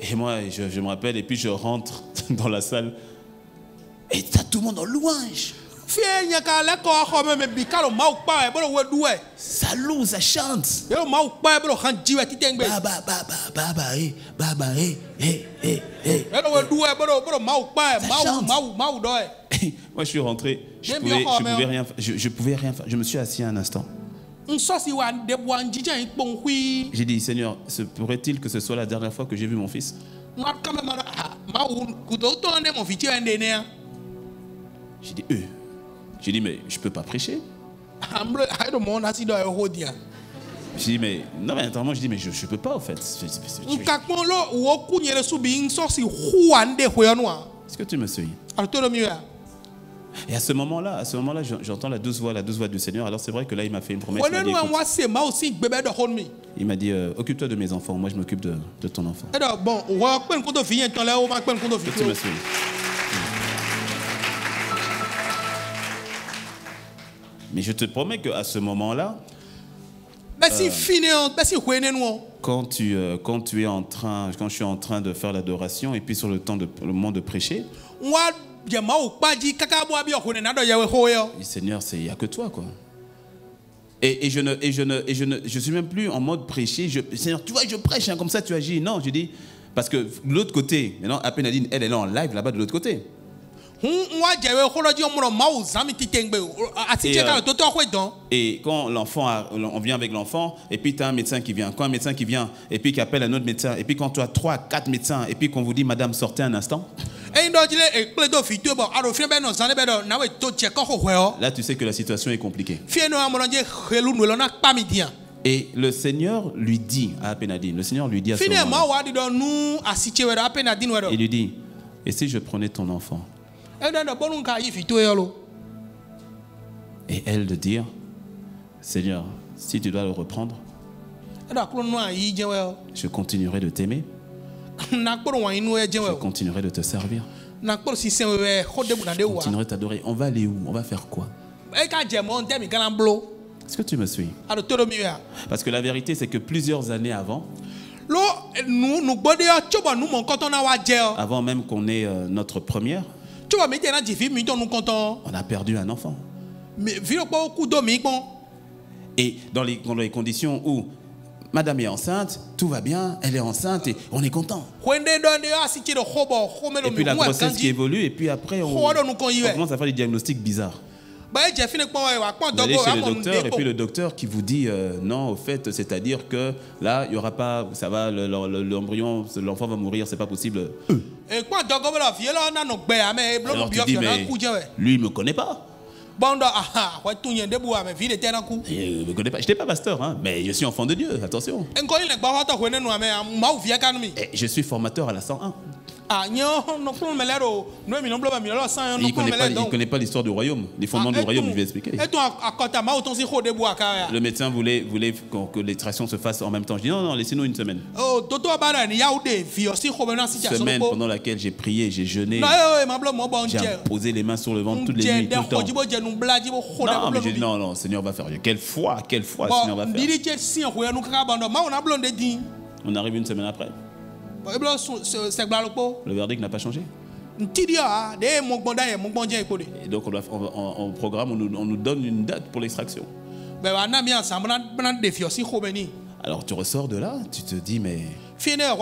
Et moi, je me rappelle, et puis je rentre dans la salle, et t'as tout le monde en louange. Ça loue, ça chante. Moi, je suis rentré, je pouvais rien faire. Je me suis assis un instant. J'ai dit, Seigneur, se pourrait-il que ce soit la dernière fois que j'ai vu mon fils? J'ai dit, mais je ne peux pas prêcher. J'ai dit, mais non, mais attends, je dis, mais je ne peux pas, en fait. Est-ce que tu me suis? Et à ce moment-là, j'entends la douce voix du Seigneur. Alors c'est vrai que là, il m'a fait une promesse. Il m'a dit, occupe-toi de mes enfants. Moi, je m'occupe de ton enfant. Est-ce que tu me suis? Mais je te promets qu'à ce moment-là, quand je suis en train de faire l'adoration et puis sur le moment de prêcher, Seigneur, il n'y a que toi, quoi. Et je suis même plus en mode prêcher. Seigneur, tu vois, je prêche, hein, comme ça tu agis. Non, je dis, parce que de l'autre côté, maintenant, Apenadine, elle est là en live là-bas de l'autre côté. Et quand on vient avec l'enfant, et puis tu as un médecin qui vient, quand un médecin qui vient, et puis qui appelle un autre médecin, et puis quand tu as 3-4 médecins, et puis qu'on vous dit, madame, sortez un instant. Là, tu sais que la situation est compliquée. Et le Seigneur lui dit à Penadine, le Seigneur lui dit à ce moment, il lui dit, et si je prenais ton enfant? Et elle de dire, Seigneur, si tu dois le reprendre, je continuerai de t'aimer, je continuerai de te servir, je continuerai de t'adorer. On va aller où? On va faire quoi? Est-ce que tu me suis? Parce que la vérité, c'est que plusieurs années avant, avant même qu'on ait notre première, on a perdu un enfant. Et dans les conditions où madame est enceinte, tout va bien, elle est enceinte et on est content. Et puis la grossesse qui évolue et puis après on commence à faire des diagnostics bizarres. Vous allez chez le docteur et puis le docteur qui vous dit non, au fait, c'est-à-dire que là, il n'y aura pas, ça va, l'embryon, l'enfant va mourir, c'est pas possible. Alors tu dis, mais lui, il ne me connaît pas. Il ne me connaît pas. Je n'étais pas pasteur, hein, mais je suis enfant de Dieu, attention. Et je suis formateur à la 101. Il ne connaît pas l'histoire du royaume, les fondements du royaume, je vais expliquer. Le médecin voulait que l'extraction se fasse en même temps. Je dis non, laissez-nous une semaine. Semaine pendant laquelle j'ai prié, j'ai jeûné, j'ai posé les mains sur le ventre toutes les nuits, tout le temps. Non, mais j'ai dit non, Seigneur va faire. Quelle foi, Seigneur va faire. On arrive une semaine après. Le verdict n'a pas changé. Et donc on programme, on nous donne une date pour l'extraction. Alors tu ressors de là, tu te dis mais Seigneur,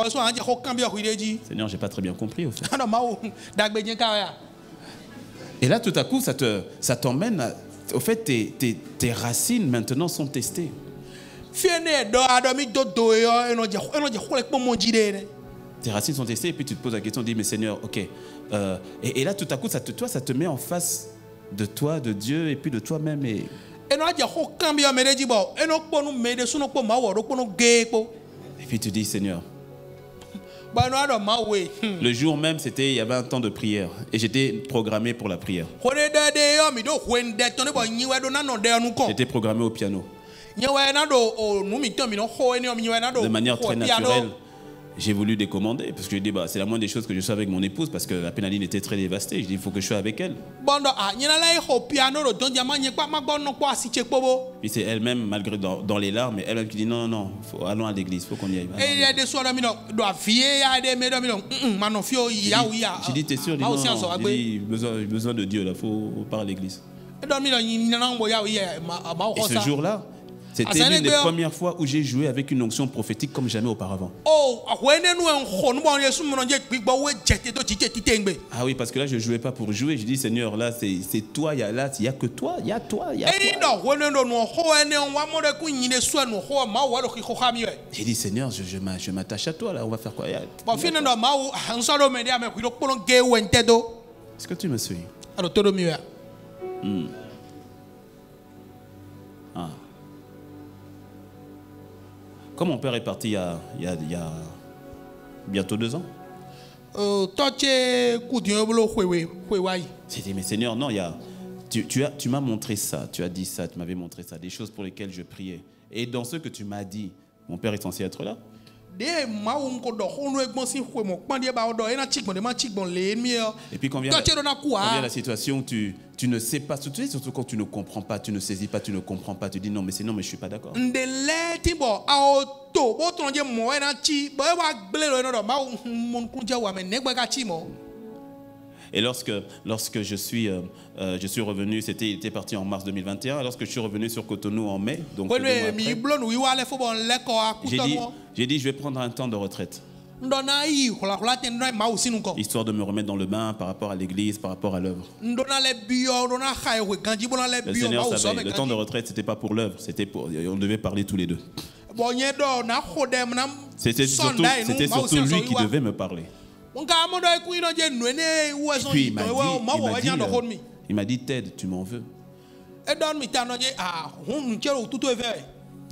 j'ai pas très bien compris au fait. Et là tout à coup ça t'emmène au fait tes racines maintenant sont testées. Tes racines sont testées et puis tu te poses la question, tu dis mais Seigneur, ok. Et là tout à coup ça te met en face de toi, de Dieu et puis de toi-même. Et puis tu dis Seigneur. Le jour même, il y avait un temps de prière et j'étais programmé pour la prière. J'étais programmé au piano. De manière très naturelle. J'ai voulu décommander parce que je dis c'est la moindre des choses que je sois avec mon épouse parce que la Pénaline était très dévastée. Je dis il faut que je sois avec elle. Puis c'est elle-même, malgré dans les larmes, elle-même qui dit non, allons à l'église, il faut qu'on y aille. J'ai dit t'es sûr? J'ai besoin de Dieu là, faut parler à l'église. Et ce jour-là, c'était l'une des premières fois où j'ai joué avec une onction prophétique comme jamais auparavant. Ah oui, parce que là, je ne jouais pas pour jouer. Je dis, Seigneur, là, c'est toi, il n'y a que toi, il y a toi. J'ai dit, Seigneur, je m'attache à toi, là, on va faire quoi? Est-ce que tu me suis? Comme mon père est parti il y a bientôt 2 ans. J'ai dit, mais Seigneur, non, tu m'as montré ça, tu as dit ça, tu m'avais montré ça, des choses pour lesquelles je priais. Et dans ce que tu m'as dit, mon père est censé être là. Et puis quand vient la situation où tu ne sais pas, surtout quand tu ne comprends pas, tu ne saisis pas, tu ne comprends pas, tu dis non mais je ne suis pas d'accord. Et lorsque je suis revenu, il était parti en mars 2021. Lorsque je suis revenu sur Cotonou en mai, donc j'ai dit je vais prendre un temps de retraite. Histoire de me remettre dans le bain par rapport à l'église, par rapport à l'œuvre. Le Seigneur savait, le temps de retraite, c'était pas pour l'œuvre, on devait parler tous les deux. C'était surtout lui qui devait me parler. Puis il m'a dit, Ted, tu m'en veux?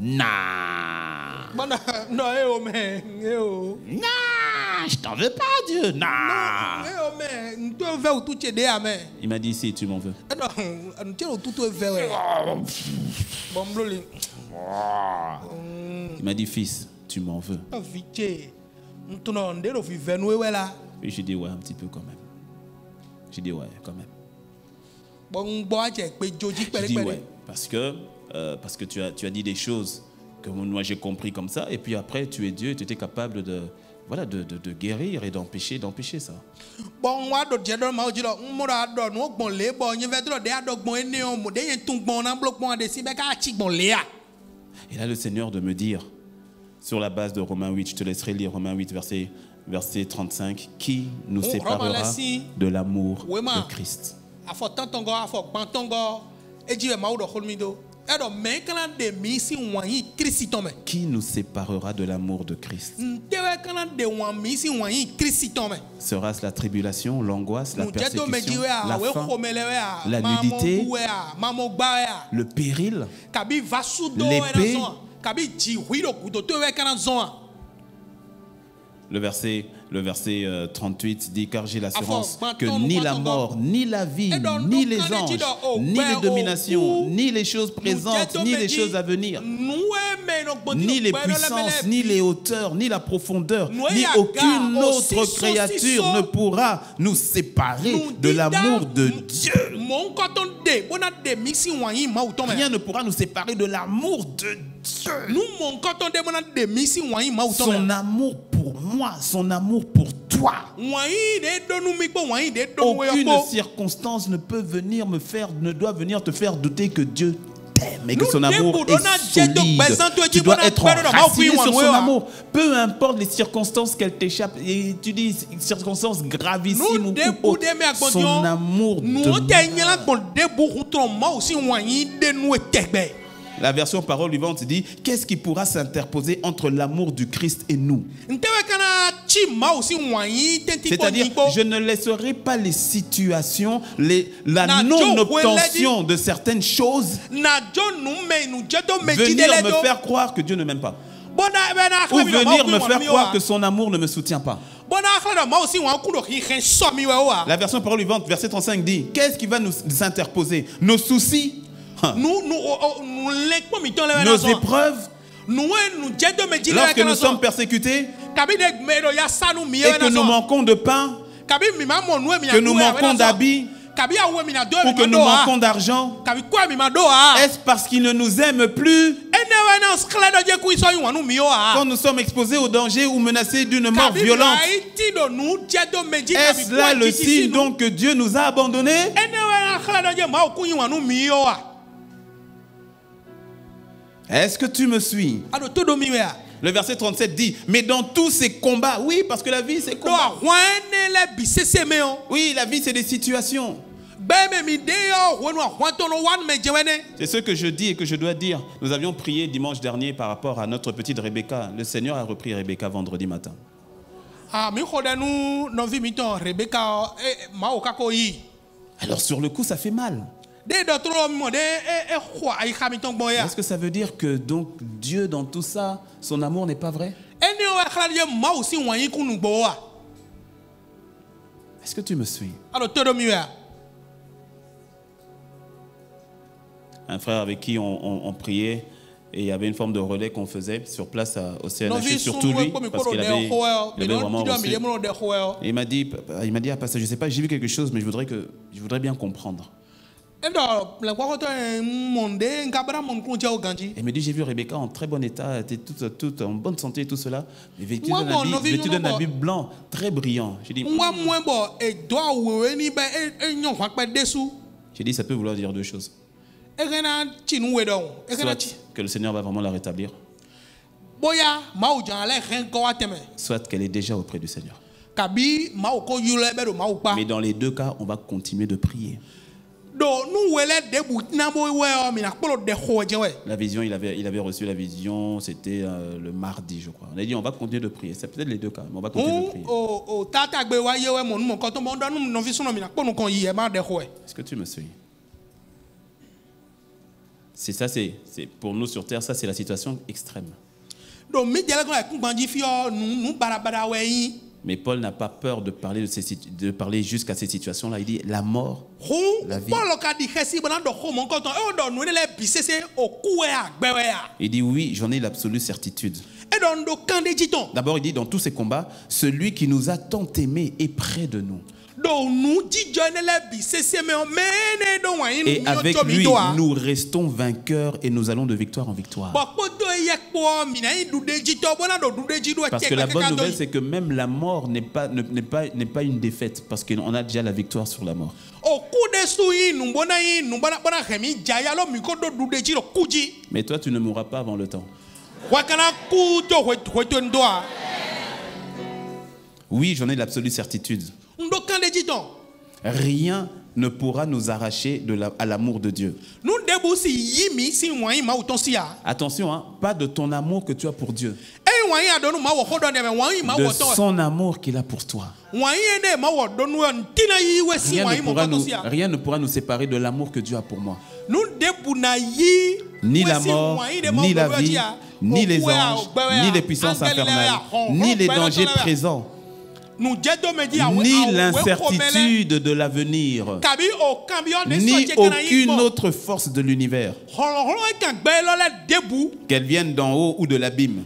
Nah. Non, je t'en veux pas, Dieu. Nah. Il m'a dit, si, tu m'en veux. Il m'a dit, fils, tu m'en veux. Et j'ai dit, ouais, un petit peu quand même. J'ai dit, ouais, quand même. J'ai dit, ouais, parce que tu as dit des choses que moi j'ai compris comme ça, et puis après tu es Dieu et tu étais capable de guérir et d'empêcher ça. Et là le Seigneur de me dire, sur la base de Romains 8, je te laisserai lire Romains 8 verset 35, qui nous séparera de l'amour de Christ? Qui nous séparera de l'amour de Christ? Sera-ce la tribulation, l'angoisse, la persécution, la faim, la nudité, le péril, l'épée? Le verset 38 dit, car j'ai l'assurance que ni la mort, ni la vie, ni les anges, ni les dominations, ni les choses présentes, ni les choses à venir, ni les puissances, ni les hauteurs, ni la profondeur, ni aucune autre créature ne pourra nous séparer de l'amour de Dieu. Rien ne pourra nous séparer de l'amour de Dieu. Son amour pour moi, son amour pour toi. Aucune circonstance ne doit venir te faire douter que Dieu t'aime et que son amour est solide. Tu dois être enraciné sur son amour. Peu importe les circonstances qu'elles t'échappent, et tu dis circonstances gravissimes ou autres, son amour demeure. La version parole vivante dit, qu'est-ce qui pourra s'interposer entre l'amour du Christ et nous? C'est-à-dire, je ne laisserai pas les situations, la non-obtention de certaines choses venir me faire croire que Dieu ne m'aime pas. Ou venir me faire croire que son amour ne me soutient pas. La version parole vivante, verset 35 dit, qu'est-ce qui va nous interposer? Nos soucis? Nos épreuves, lorsque nous sommes persécutés et que nous manquons de pain, que nous manquons d'habits, ou que nous manquons d'argent, est-ce parce qu'il ne nous aime plus? Quand nous sommes exposés au danger ou menacés d'une mort violente, est-ce là le signe donc que Dieu nous a abandonnés? Est-ce que tu me suis? Le verset 37 dit, mais dans tous ces combats, oui, parce que la vie c'est combat. Oui, la vie c'est des situations. C'est ce que je dis et que je dois dire. Nous avions prié dimanche dernier par rapport à notre petite Rebecca. Le Seigneur a repris Rebecca vendredi matin. Alors sur le coup ça fait mal. Est-ce que ça veut dire que donc Dieu dans tout ça, son amour n'est pas vrai? Est-ce que tu me suis? Un frère avec qui on priait et il y avait une forme de relais qu'on faisait sur place au CNH, surtout lui, parce qu'il avait vraiment reçu. Et il m'a dit, ah, pasteur, je ne sais pas, j'ai vu quelque chose, mais je voudrais bien comprendre. Il me dit, j'ai vu Rebecca en très bon état, elle était toute en bonne santé et tout cela, mais vêtue d'un habit blanc, très brillant. J'ai dit, ça peut vouloir dire deux choses. Soit que le Seigneur va vraiment la rétablir, soit qu'elle est déjà auprès du Seigneur. Mais dans les deux cas, on va continuer de prier. La vision, il avait reçu la vision, c'était le mardi, je crois. On a dit, on va continuer de prier. C'est peut-être les deux cas, mais on va continuer de prier. Est-ce que tu me suis? C'est ça, c'est pour nous sur terre, ça c'est la situation extrême. Mais Paul n'a pas peur de parler jusqu'à ces situations-là. Il dit la mort, la vie. Il dit oui, j'en ai l'absolue certitude. D'abord, il dit dans tous ces combats, celui qui nous a tant aimés est près de nous. Et avec lui, nous restons vainqueurs et nous allons de victoire en victoire. Parce que la bonne nouvelle, c'est que même la mort n'est pas une défaite, parce qu'on a déjà la victoire sur la mort. Mais toi, tu ne mourras pas avant le temps. Oui, j'en ai l'absolue certitude. Rien ne pourra nous arracher à l'amour de Dieu. Attention, hein, pas de ton amour que tu as pour Dieu. De son amour qu'il a pour toi. Rien ne pourra nous séparer de l'amour que Dieu a pour moi. Ni la mort, ni la vie, ni les anges, ni les puissances infernales, ni les dangers présents, ni l'incertitude de l'avenir, ni aucune autre force de l'univers, qu'elle vienne d'en haut ou de l'abîme,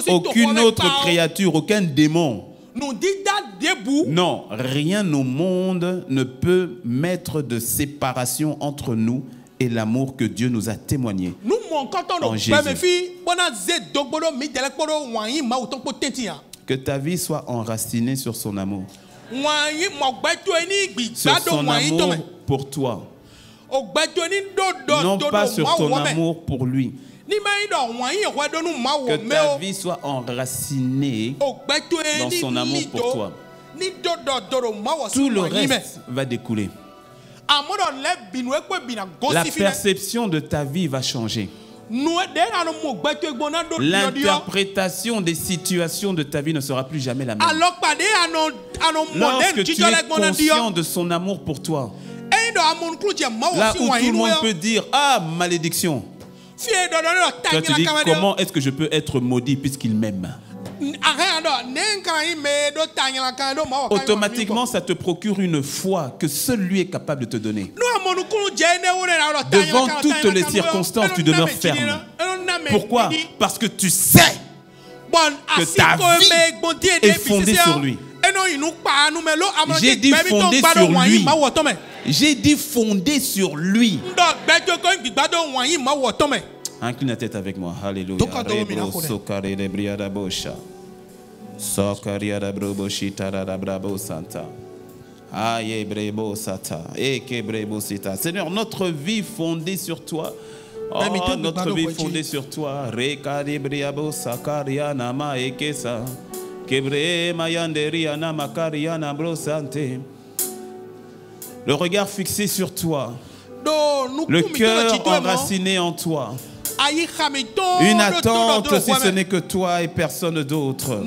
aucune autre créature, aucun démon. Non, rien au monde ne peut mettre de séparation entre nous et l'amour que Dieu nous a témoigné en Jésus. Que ta vie soit enracinée sur son amour. Sur son amour pour toi. Non pas sur ton amour pour lui. Que ta vie soit enracinée dans son amour pour toi. Tout le reste va découler. La perception de ta vie va changer. L'interprétation des situations de ta vie ne sera plus jamais la même. Lorsque tu es conscient de son amour pour toi, là où tout le monde peut dire « Ah, malédiction !» Toi, tu dis « Comment est-ce que je peux être maudit puisqu'il m'aime ?» Automatiquement, ça te procure une foi que seul lui est capable de te donner. Devant toutes les circonstances, tu demeures ferme. Pourquoi? Parce que tu sais que ta vie est fondée sur lui. J'ai dit fondée sur lui. J'ai dit fondée sur lui. Incline la tête avec moi. Alléluia. Seigneur, notre vie fondée sur toi. Oh, notre vie fondée sur toi. Le regard fixé sur toi. Le cœur enraciné en toi. Une attente si ce n'est que toi et personne d'autre.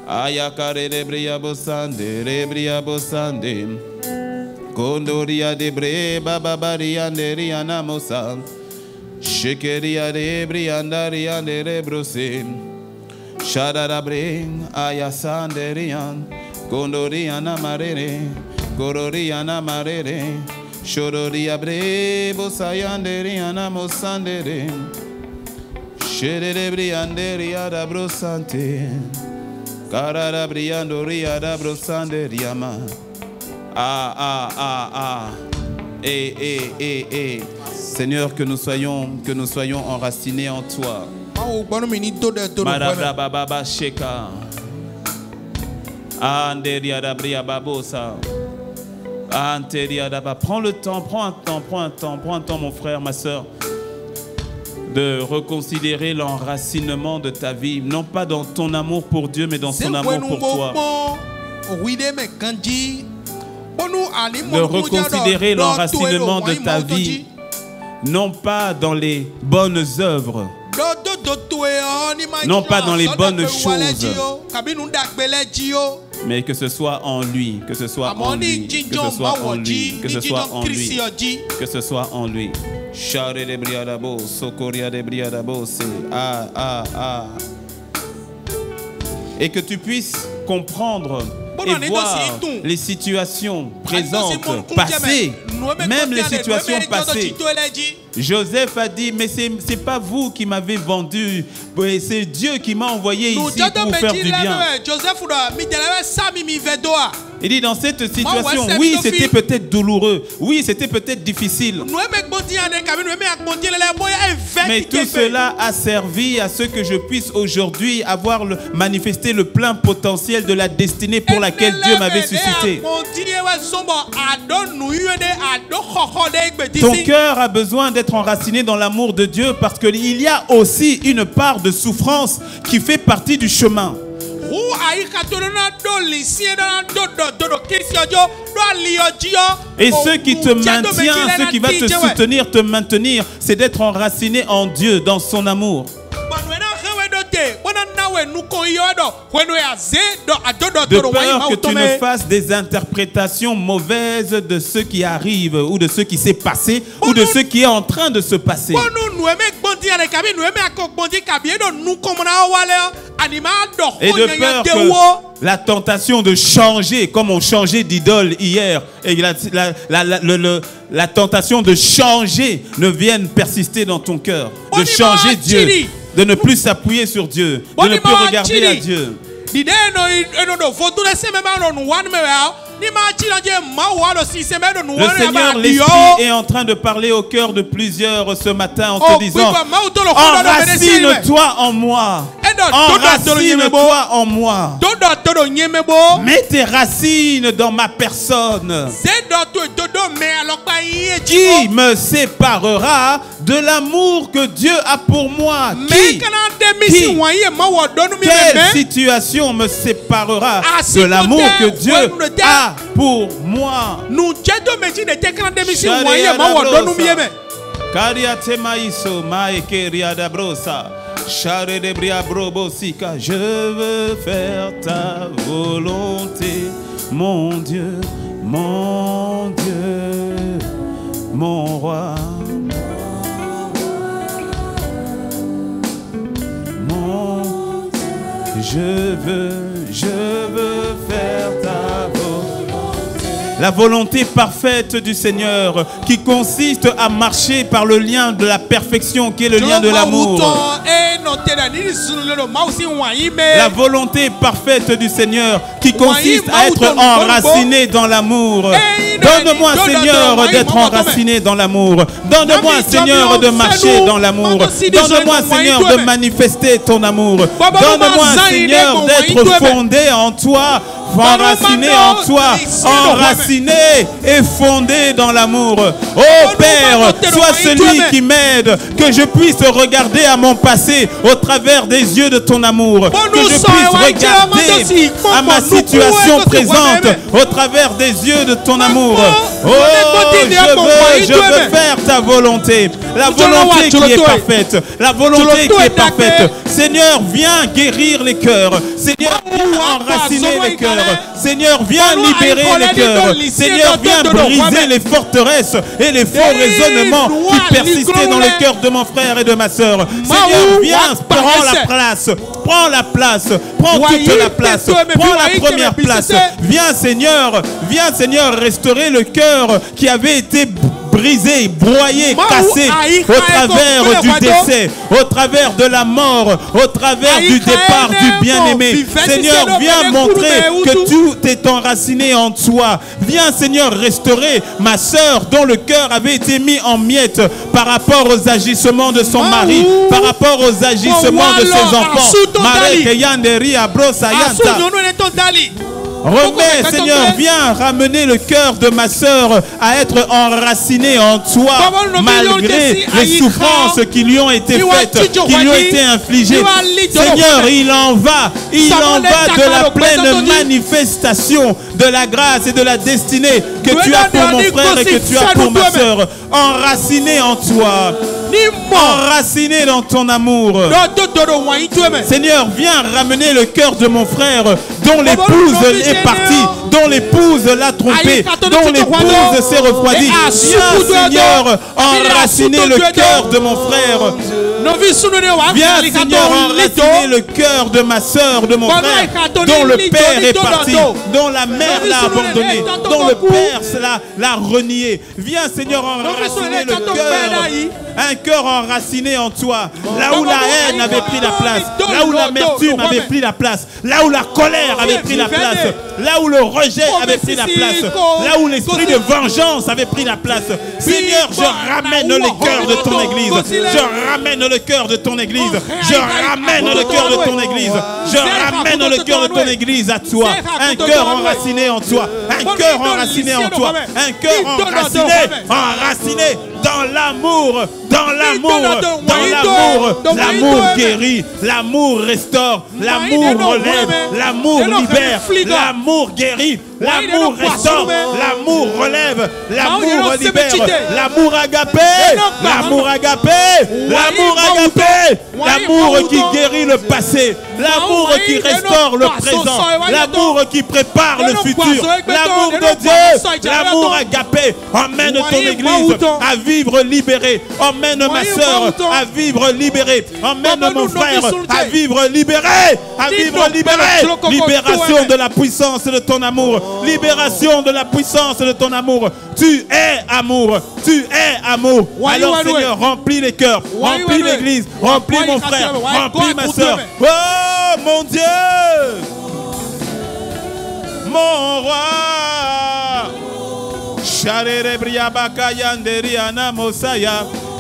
Ayakare de bria bosande, rebria bosande, Kondoria de bre, bababaria de riana mosa, Shekeria de briandaria de rebrosin, Shadarabre, Ayasanderian, Kondoriana marere, Kororiana marere, Shodoria bre, Bosayanderiana mosandere, Shere brianderia da brosante. Carara briando riada brosande riama. Seigneur, que nous soyons enracinés en toi. Marababa Sheka. Prends le temps, prends un temps, mon frère, ma soeur, de reconsidérer l'enracinement de ta vie, non pas dans ton amour pour Dieu, mais dans son amour pour toi. De reconsidérer l'enracinement de ta vie, non pas dans les bonnes œuvres, non pas dans les bonnes choses, mais que ce soit en lui, que ce soit en lui, que ce soit en lui, que ce soit en lui, que ce soit en lui. Et que tu puisses comprendre et voir les situations présentes, passées, même les situations passées. Joseph a dit, mais c'est pas vous qui m'avez vendu, c'est Dieu qui m'a envoyé ici pour faire du bien. Il dit, dans cette situation, oui, c'était peut-être douloureux, oui, c'était peut-être difficile, mais tout cela a servi à ce que je puisse aujourd'hui manifester le plein potentiel de la destinée pour laquelle Dieu m'avait suscité. Ton cœur a besoin d'être enraciné dans l'amour de Dieu parce qu'il y a aussi une part de souffrance qui fait partie du chemin. Et ce qui te maintient, ce qui va te soutenir, te maintenir, c'est d'être enraciné en Dieu, dans son amour. De peur que tu ne fasses des interprétations mauvaises de ce qui arrive ou de ce qui s'est passé ou de ce qui est en train de se passer. Et de peur que la tentation de changer, comme on changeait d'idole hier, et la tentation de changer ne vienne persister dans ton cœur, de changer Dieu, de ne plus s'appuyer sur Dieu, de ne plus regarder à Dieu. Le Seigneur, l'Esprit, est en train de parler au cœur de plusieurs ce matin en te disant, enracine-toi en moi. Enracine-toi en moi. Mets tes racines dans ma personne. Qui me séparera de l'amour que Dieu a pour moi? Quelle situation me séparera de l'amour que Dieu a pour moi? Je veux faire ta volonté, mon Dieu, mon Dieu, mon roi. Je veux faire ta volonté. La volonté parfaite du Seigneur qui consiste à marcher par le lien de la perfection qui est le lien de l'amour. La volonté parfaite du Seigneur qui consiste à être enraciné dans l'amour. Donne-moi, Seigneur, d'être enraciné dans l'amour. Donne-moi, Seigneur, de marcher dans l'amour. Donne-moi, Seigneur, de manifester ton amour. Donne-moi, Seigneur, d'être fondé en toi, enraciné en toi, enraciné et fondé dans l'amour. Oh Père, sois celui qui m'aide, que je puisse regarder à mon passé au travers des yeux de ton amour, que je puisse regarder à ma situation présente au travers des yeux de ton amour. Oh, je veux faire ta volonté, la volonté qui est parfaite, la volonté qui est parfaite. Seigneur, viens guérir les cœurs. Seigneur, viens enraciner les cœurs. Seigneur, viens libérer les cœurs. Seigneur, viens briser les forteresses et les faux raisonnements qui persistaient dans le cœur de mon frère et de ma soeur. Seigneur, viens, prends la place. Prends la place. Prends toute la place. Prends la première place. Viens, Seigneur, restaurer le cœur qui avait été brisé, broyé, cassé au travers du décès, au travers de la mort, au travers du départ du bien-aimé. Seigneur, viens montrer que tout est enraciné en toi. Viens, Seigneur, restaurer ma sœur dont le cœur avait été mis en miettes par rapport aux agissements de son mari, par rapport aux agissements de ses enfants. Remets, Seigneur, viens ramener le cœur de ma sœur à être enraciné en toi, malgré les souffrances qui lui ont été faites, qui lui ont été infligées. Seigneur, il en va de la pleine manifestation de la grâce et de la destinée que tu as pour mon frère et que tu as pour ma sœur. Enraciné en toi, enraciné dans ton amour. Seigneur, viens ramener le cœur de mon frère dont l'épouse est partie, dont l'épouse l'a trompé, dont l'épouse s'est refroidie. Viens, Seigneur, enraciner le cœur de mon frère. Viens, Seigneur, enraciner le cœur de ma sœur, de mon frère, dont le père est parti, dont la mère l'a abandonné, dont le père l'a renié. Viens, Seigneur, enraciner le cœur, un cœur enraciné en toi, là où la haine avait pris la place, là où l'amertume avait pris la place, là où la colère avait pris la place, là où le rejet avait pris la place, là où l'esprit de vengeance avait pris la place. Seigneur, je ramène le cœur de ton église. Je ramène le cœur de ton église. Je ramène le cœur de ton église. Je ramène le cœur de ton église à toi. Un cœur enraciné en toi. Un cœur enraciné en toi. Un cœur enraciné dans l'amour. Dans l'amour. Dans l'amour. L'amour guérit. L'amour restaure. L'amour relève. L'amour libère. L'amour guérit. L'amour restaure. L'amour relève. L'amour libère. L'amour agapé. L'amour agapé. L'amour agapé. L'amour qui guérit le passé. L'amour qui restaure le présent. L'amour qui prépare le futur. L'amour de Dieu. L'amour agapé. Emmène ton église à vivre libéré. Emmène ma soeur à vivre libéré. Emmène mon frère à vivre libéré. À vivre libéré. Libération de la puissance de ton amour. Libération de la puissance de ton amour. Tu es amour. Tu es amour. Alors Seigneur, remplis les cœurs. Remplis l'église. Remplis mon frère. Remplis ma soeur. Oh mon Dieu. Mon roi.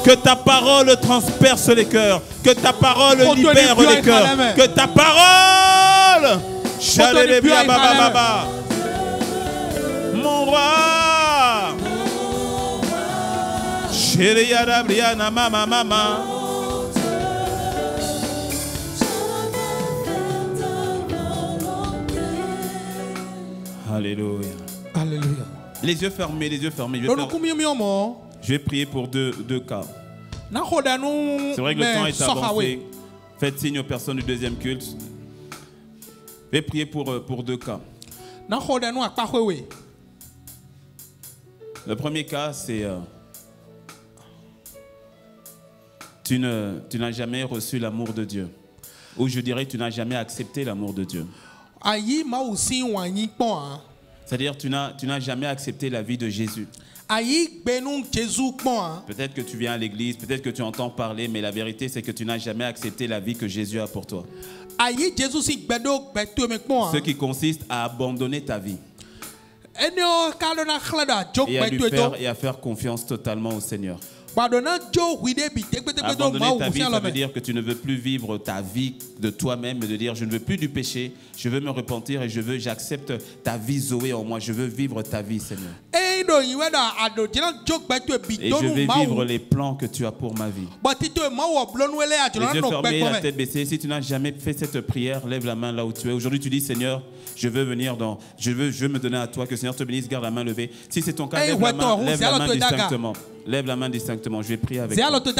Que ta parole transperce les cœurs. Que ta parole libère les cœurs. Que ta parole. Mon roi. Alléluia. Alléluia. Les yeux fermés, les yeux fermés. Je vais prier pour deux cas. C'est vrai que le temps est avancé. Faites signe aux personnes du deuxième culte. Je vais prier pour deux cas. Le premier cas, c'est tu n'as jamais reçu l'amour de Dieu. Ou je dirais, tu n'as jamais accepté l'amour de Dieu. C'est-à-dire, tu n'as jamais accepté la vie de Jésus. Peut-être que tu viens à l'église, peut-être que tu entends parler, mais la vérité, c'est que tu n'as jamais accepté la vie que Jésus a pour toi. Ce qui consiste à abandonner ta vie. Et à lui faire et à faire confiance totalement au Seigneur. Abandonner ta vie, ça veut dire que tu ne veux plus vivre ta vie de toi-même, mais de dire je ne veux plus du péché, je veux me repentir et j'accepte ta vie Zoé en moi, je veux vivre ta vie, Seigneur. Et je vais vivre les plans que tu as pour ma vie. Les yeux fermés, la tête baissée. Si tu n'as jamais fait cette prière, lève la main là où tu es. Aujourd'hui, tu dis Seigneur, je veux me donner à toi, que le Seigneur te bénisse, garde la main levée. Si c'est ton cas, lève la main distinctement. Lève la main distinctement. Je vais prier avec toi. Que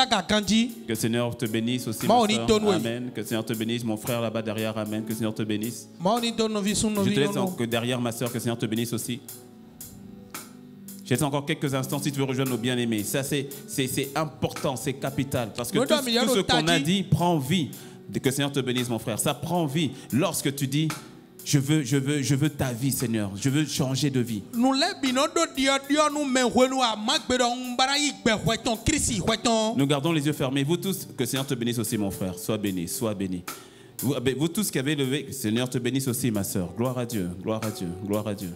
le Seigneur te bénisse aussi, ma soeur. Amen. Que le Seigneur te bénisse. Mon frère là-bas derrière. Amen. Que le Seigneur te bénisse. Je te laisse que derrière ma soeur. Que le Seigneur te bénisse aussi. Je laisse encore quelques instants si tu veux rejoindre nos bien-aimés. Ça, c'est important, c'est capital. Parce que tout ce qu'on a dit prend vie. Que le Seigneur te bénisse, mon frère. Ça prend vie lorsque tu dis Je veux ta vie, Seigneur. Je veux changer de vie. Nous gardons les yeux fermés. Vous tous, que le Seigneur te bénisse aussi, mon frère. Sois béni, sois béni. Vous tous qui avez levé, que le Seigneur te bénisse aussi, ma soeur. Gloire à Dieu, gloire à Dieu, gloire à Dieu.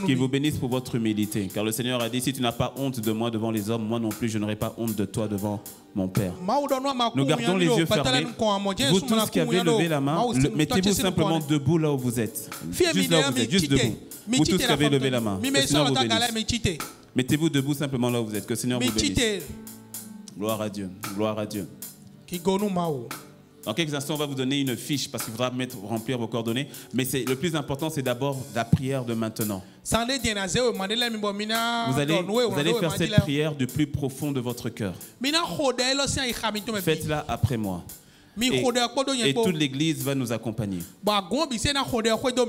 Qu'il vous bénisse pour votre humilité. Car le Seigneur a dit, si tu n'as pas honte de moi devant les hommes, moi non plus, je n'aurai pas honte de toi devant mon Père. Nous gardons les yeux fermés. Vous tous qui avez levé la main, mettez-vous simplement debout là où vous êtes. Juste là où vous êtes, juste debout. Vous tous qui avez levé la main, que le Seigneur vous bénisse. Mettez-vous debout simplement là où vous êtes, que le Seigneur vous bénisse. Gloire à Dieu, gloire à Dieu. Dans quelques instants, on va vous donner une fiche parce qu'il faudra remplir vos coordonnées. Mais le plus important, c'est d'abord la prière de maintenant. Vous allez faire cette prière du plus profond de votre cœur. Faites-la après moi. Et toute l'Église va nous accompagner.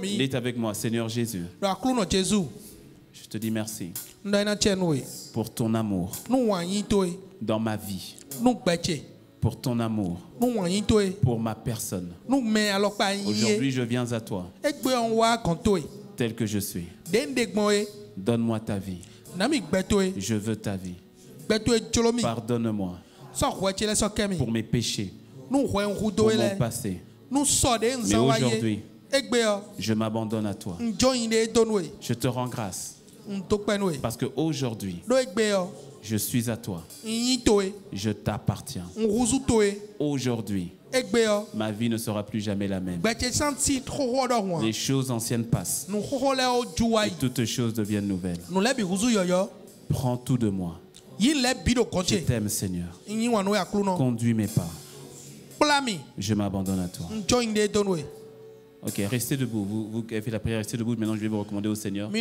Il est avec moi, Seigneur Jésus. Je te dis merci pour ton amour dans ma vie. Pour ton amour, pour ma personne. Aujourd'hui, je viens à toi, tel que je suis. Donne-moi ta vie. Je veux ta vie. Pardonne-moi pour mes péchés, pour mon passé. Mais aujourd'hui, je m'abandonne à toi. Je te rends grâce parce qu'aujourd'hui, je suis à toi. Je t'appartiens. Aujourd'hui, ma vie ne sera plus jamais la même. Les choses anciennes passent. Et toutes choses deviennent nouvelles. Prends tout de moi. Je t'aime, Seigneur. Conduis mes pas. Je m'abandonne à toi. Ok, restez debout. Vous avez fait la prière, restez debout. Maintenant, je vais vous recommander au Seigneur.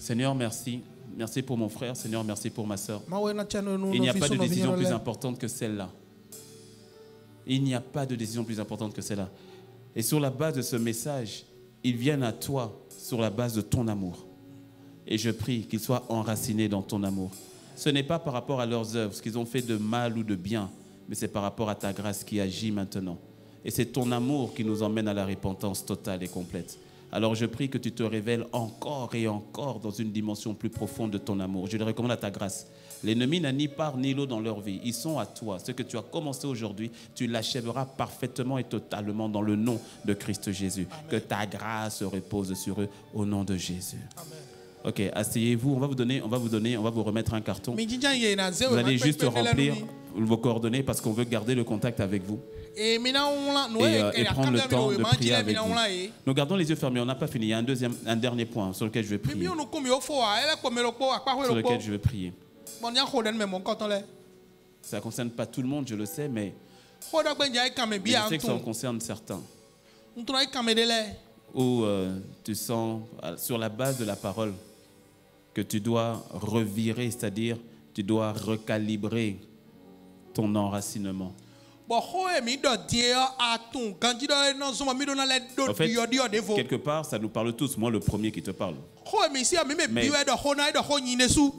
Seigneur, merci. Merci pour mon frère, Seigneur, merci pour ma soeur. Il n'y a pas de décision plus importante que celle-là. Il n'y a pas de décision plus importante que celle-là. Et sur la base de ce message, ils viennent à toi sur la base de ton amour. Et je prie qu'ils soient enracinés dans ton amour. Ce n'est pas par rapport à leurs œuvres, ce qu'ils ont fait de mal ou de bien, mais c'est par rapport à ta grâce qui agit maintenant. Et c'est ton amour qui nous emmène à la repentance totale et complète. Alors je prie que tu te révèles encore et encore dans une dimension plus profonde de ton amour. Je les recommande à ta grâce. L'ennemi n'a ni part ni lot dans leur vie. Ils sont à toi. Ce que tu as commencé aujourd'hui, tu l'achèveras parfaitement et totalement dans le nom de Christ Jésus. Amen. Que ta grâce repose sur eux au nom de Jésus. Amen. Ok, asseyez-vous. On va vous remettre un carton. Vous allez juste remplir vos coordonnées parce qu'on veut garder le contact avec vous. Et prendre le temps de prier avec vous. Nous gardons les yeux fermés, on n'a pas fini. Il y a un dernier point sur lequel je vais prier. Ça ne concerne pas tout le monde, je le sais, mais je sais que ça en concerne certains. Où tu sens, sur la base de la parole, que tu dois revirer, c'est-à-dire tu dois recalibrer ton enracinement. En fait, quelque part, ça nous parle tous. Moi, le premier qui te parle.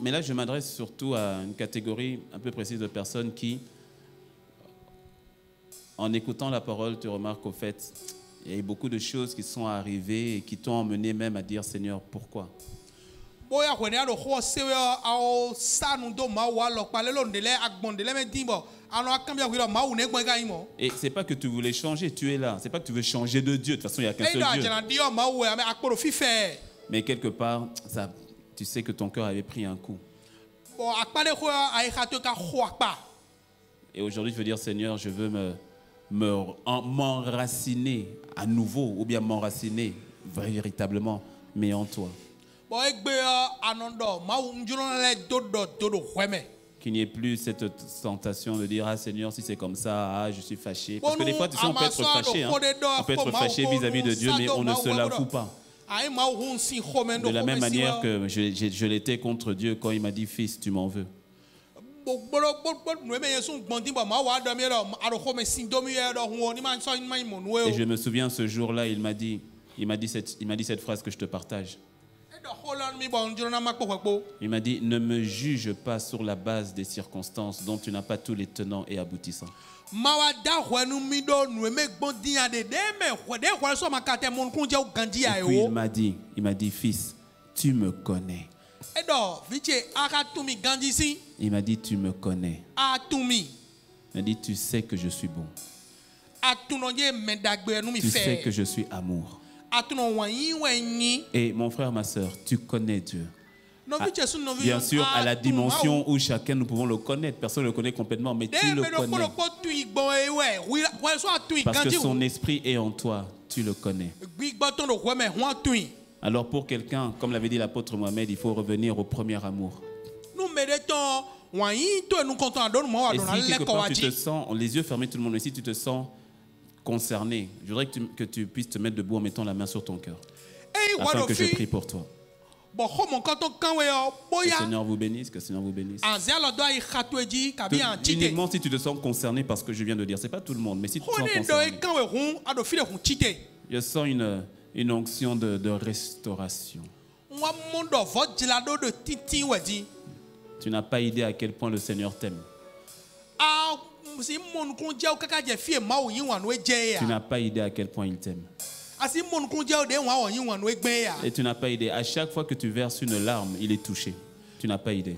Mais là, je m'adresse surtout à une catégorie un peu précise de personnes qui, en écoutant la parole, tu remarques au fait, il y a eu beaucoup de choses qui sont arrivées et qui t'ont emmené même à dire, Seigneur, pourquoi ? Et c'est pas que tu voulais changer, tu es là. C'est pas que tu veux changer de Dieu. De toute façon, il n'y a qu'un seul Dieu. Mais quelque part, ça, tu sais que ton cœur avait pris un coup. Et aujourd'hui, je veux dire, Seigneur, je veux m'enraciner à nouveau, ou bien m'enraciner véritablement, mais en toi. Qu'il n'y ait plus cette tentation de dire, ah Seigneur, si c'est comme ça, ah, je suis fâché. Parce que des fois, tu sais, on peut être fâché. Hein. On peut être fâché vis-à-vis de Dieu, mais on ne se l'avoue pas. De la même manière que je l'étais contre Dieu quand il m'a dit, fils, tu m'en veux. Et je me souviens ce jour-là, il m'a dit cette phrase que je te partage. Il m'a dit, ne me juge pas sur la base des circonstances dont tu n'as pas tous les tenants et aboutissants. Et puis il m'a dit, fils, tu me connais. Il m'a dit, tu me connais. Il m'a dit, tu sais que je suis bon. Tu sais que je suis amour. Et mon frère, ma soeur, tu connais Dieu. Bien sûr, à la dimension où chacun nous pouvons le connaître. Personne ne le connaît complètement, mais tu le connais. Parce que son esprit est en toi, tu le connais. Alors pour quelqu'un, comme l'avait dit l'apôtre Mohamed, il faut revenir au premier amour. Et si quelque part tu te sens, les yeux fermés tout le monde, mais si tu te sens concerné, je voudrais que tu puisses te mettre debout en mettant la main sur ton cœur. Afin que je prie pour toi. Que le Seigneur vous bénisse, que le Seigneur vous bénisse. Uniquement si tu te sens concerné par ce que je viens de dire. Ce n'est pas tout le monde, mais si tu te sens concerné. Je sens une onction de restauration. Tu n'as pas idée à quel point le Seigneur t'aime. Tu n'as pas idée à quel point il t'aime. Et tu n'as pas idée. À chaque fois que tu verses une larme, il est touché. Tu n'as pas idée.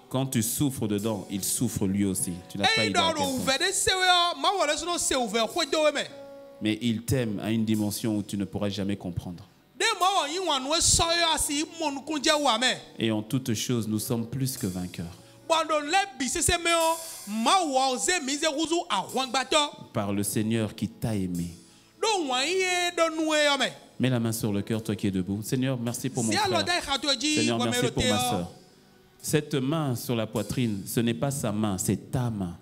Quand tu souffres dedans, il souffre lui aussi. Tu n'as pas idée à quel point. Mais il t'aime à une dimension où tu ne pourras jamais comprendre. Et en toutes choses, nous sommes plus que vainqueurs. Par le Seigneur qui t'a aimé. Mets la main sur le cœur, toi qui es debout. Seigneur, merci pour mon frère. Seigneur, merci pour ma soeur. Cette main sur la poitrine, ce n'est pas sa main, c'est ta main.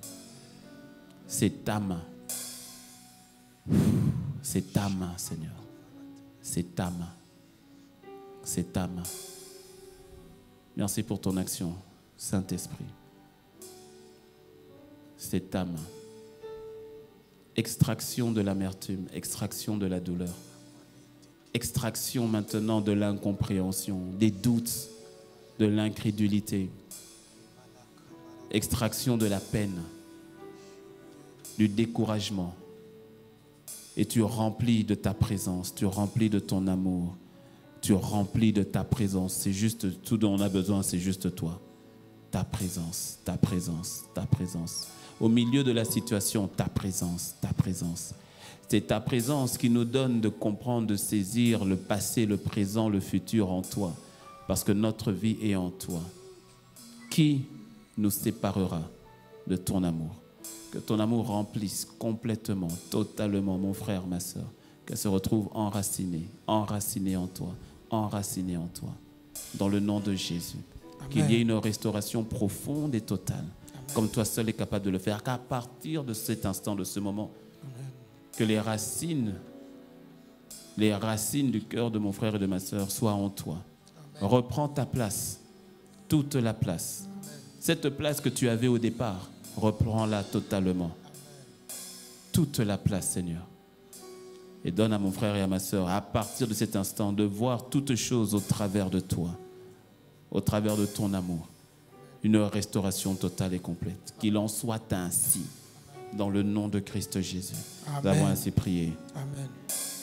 C'est ta main. C'est ta main, Seigneur. C'est ta main. C'est ta main. Merci pour ton action, Saint-Esprit. C'est ta main. Extraction de l'amertume, extraction de la douleur. Extraction maintenant de l'incompréhension, des doutes, de l'incrédulité. Extraction de la peine, du découragement. Et tu remplis de ta présence, tu remplis de ton amour, tu remplis de ta présence. C'est juste tout dont on a besoin, c'est juste toi. Ta présence, ta présence, ta présence. Au milieu de la situation, ta présence, ta présence. C'est ta présence qui nous donne de comprendre, de saisir le passé, le présent, le futur en toi. Parce que notre vie est en toi. Qui nous séparera de ton amour? Que ton amour remplisse complètement, totalement, mon frère, ma soeur. Qu'elle se retrouve enracinée, enracinée en toi, enracinée en toi. Dans le nom de Jésus. Amen. Qu'il y ait une restauration profonde et totale. Amen. Comme toi seul est capable de le faire. Qu'à partir de cet instant, de ce moment, amen, que les racines du cœur de mon frère et de ma soeur soient en toi. Amen. Reprends ta place, toute la place. Amen. Cette place que tu avais au départ, reprends-la totalement. Toute la place, Seigneur. Et donne à mon frère et à ma soeur, à partir de cet instant, de voir toutes choses au travers de toi, au travers de ton amour. Une restauration totale et complète. Qu'il en soit ainsi, dans le nom de Christ Jésus. Amen. Nous avons ainsi prié. Amen.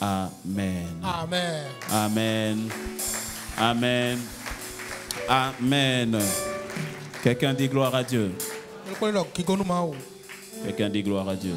Amen. Amen. Amen. Amen. Quelqu'un dit gloire à Dieu. Quelqu'un dit gloire à Dieu.